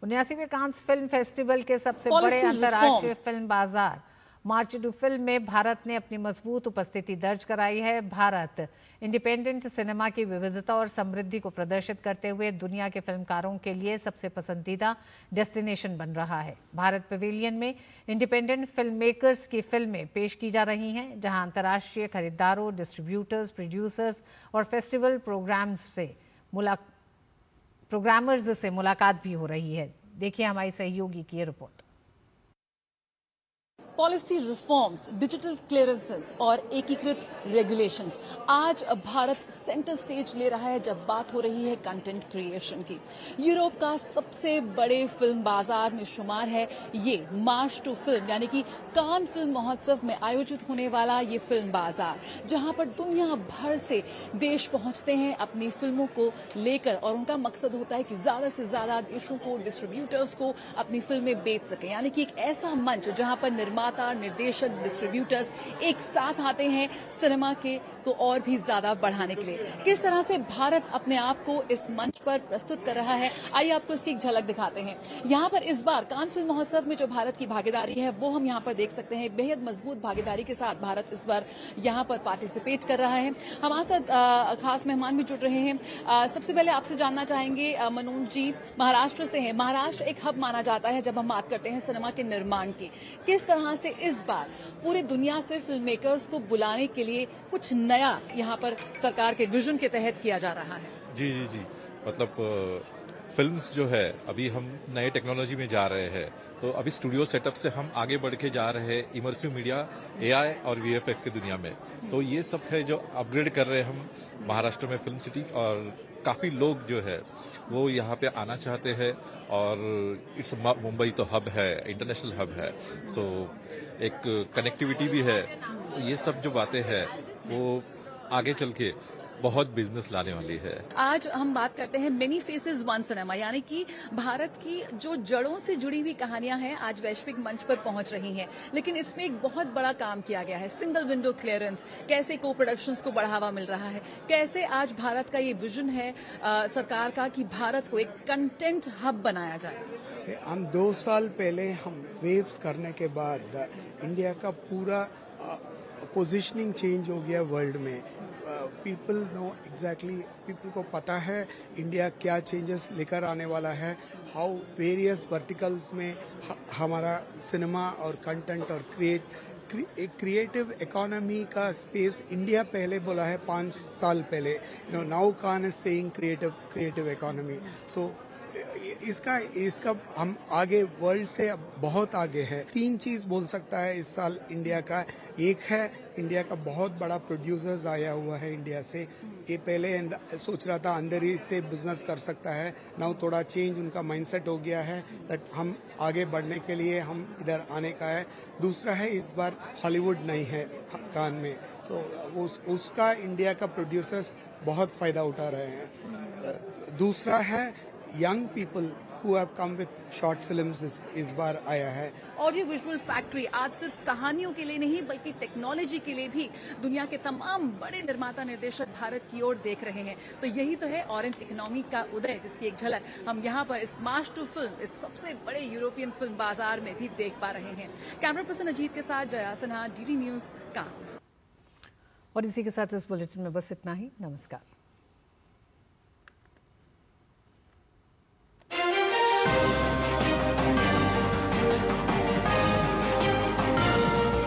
उन्यासीवें कांस फिल्म फेस्टिवल के सबसे बड़े अंतर्राष्ट्रीय फिल्म बाजार मार्च टू फिल्म में भारत ने अपनी मजबूत उपस्थिति दर्ज कराई है। भारत इंडिपेंडेंट सिनेमा की विविधता और समृद्धि को प्रदर्शित करते हुए दुनिया के फिल्मकारों के लिए सबसे पसंदीदा डेस्टिनेशन बन रहा है। भारत पवेलियन में इंडिपेंडेंट फिल्म मेकर्स की फिल्में पेश की जा रही हैं, जहां अंतर्राष्ट्रीय खरीदारों, डिस्ट्रीब्यूटर्स, प्रोड्यूसर्स और फेस्टिवल प्रोग्रामर्स से मुलाकात भी हो रही है। देखिए हमारी सहयोगी की ये report. Policy reforms, digital clearances और एकीकृत रेगुलेशंस, आज भारत सेंटर स्टेज ले रहा है जब बात हो रही है कंटेंट क्रिएशन की। यूरोप का सबसे बड़े फिल्म बाजार में शुमार है ये मार्च टू फिल्म, यानी कि कान फिल्म महोत्सव में आयोजित होने वाला ये फिल्म बाजार, जहां पर दुनिया भर से देश पहुंचते हैं अपनी फिल्मों को लेकर, और उनका मकसद होता है कि ज्यादा से ज्यादा देशों को, डिस्ट्रीब्यूटर्स को अपनी फिल्में बेच सकें। यानी कि एक ऐसा मंच जहां पर निर्माता, निर्देशक, डिस्ट्रीब्यूटर्स एक साथ आते हैं सिनेमा को और भी ज्यादा बढ़ाने के लिए। किस तरह से भारत अपने आप को इस मंच पर प्रस्तुत कर रहा है, आइए आपको इसकी एक झलक दिखाते हैं। यहाँ पर इस बार कान फिल्म महोत्सव में जो भारत की भागीदारी है वो हम यहाँ पर देख सकते हैं। बेहद मजबूत भागीदारी के साथ भारत इस बार यहाँ पर पार्टिसिपेट कर रहा है। हमारे साथ खास मेहमान भी जुड़ रहे हैं। सबसे पहले आपसे जानना चाहेंगे, मनोज जी महाराष्ट्र से हैं। महाराष्ट्र एक हब माना जाता है जब हम बात करते हैं सिनेमा के निर्माण की। किस तरह से इस बार पूरी दुनिया से फिल्म मेकर्स को बुलाने के लिए कुछ नया यहाँ पर सरकार के विजन के तहत किया जा रहा है। जी जी जी, मतलब फिल्म्स जो है अभी हम नए टेक्नोलॉजी में जा रहे हैं, तो अभी स्टूडियो सेटअप से हम आगे बढ़ के जा रहे हैं इमर्सिव मीडिया, एआई और वीएफएक्स की दुनिया में। तो ये सब है जो अपग्रेड कर रहे हैं हम महाराष्ट्र में फिल्म सिटी, और काफ़ी लोग जो है वो यहाँ पे आना चाहते हैं। और इट्स मुंबई तो हब है, इंटरनेशनल हब है, सो एक कनेक्टिविटी भी है। तो ये सब जो बातें हैं वो आगे चल के बहुत बिजनेस लाने वाली है। आज हम बात करते हैं मेनी फेसेस वन सिनेमा, यानी कि भारत की जो जड़ों से जुड़ी हुई कहानियां हैं आज वैश्विक मंच पर पहुंच रही हैं। लेकिन इसमें एक बहुत बड़ा काम किया गया है, सिंगल विंडो क्लियरेंस, कैसे को प्रोडक्शंस को बढ़ावा मिल रहा है, कैसे आज भारत का ये विजन है सरकार का कि भारत को एक कंटेंट हब बनाया जाए। हम 2 साल पहले हम वेव्स करने के बाद इंडिया का पूरा पोजीशनिंग चेंज हो गया वर्ल्ड में। पीपल नो एग्जैक्टली, पीपल को पता है इंडिया क्या चेंजेस लेकर आने वाला है, हाउ वेरियस वर्टिकल्स में हमारा सिनेमा और कंटेंट और क्रिएटिव इकोनॉमी का स्पेस इंडिया पहले बोला है 5 साल पहले, now Cannes is saying creative economy. So इसका हम आगे वर्ल्ड से अब बहुत आगे है। 3 चीज बोल सकता है इस साल इंडिया का। एक है इंडिया का बहुत बड़ा प्रोड्यूसर्स आया हुआ है इंडिया से। ये पहले सोच रहा था अंदर ही से बिजनेस कर सकता है, नाउ थोड़ा चेंज उनका माइंडसेट हो गया है दैट हम आगे बढ़ने के लिए हम इधर आने का है। दूसरा है इस बार हॉलीवुड नहीं है कान में, तो उसका इंडिया का प्रोड्यूसर्स बहुत फायदा उठा रहे हैं। दूसरा है young people who have come with short films इस बार आया है। ऑडियो विजुअल फैक्ट्री आज सिर्फ कहानियों के लिए नहीं बल्कि टेक्नोलॉजी के लिए भी दुनिया के तमाम बड़े निर्माता निर्देशक भारत की ओर देख रहे हैं। तो यही तो है ऑरेंज इकोनॉमी का उदय, जिसकी एक झलक हम यहाँ पर इस मार्च टू फिल्म, इस सबसे बड़े यूरोपियन फिल्म बाजार में भी देख पा रहे हैं। कैमरा पर्सन अजीत के साथ जया सिन्हा, डीडी न्यूज का। और इसी के साथ इस बुलेटिन में बस इतना ही। नमस्कार।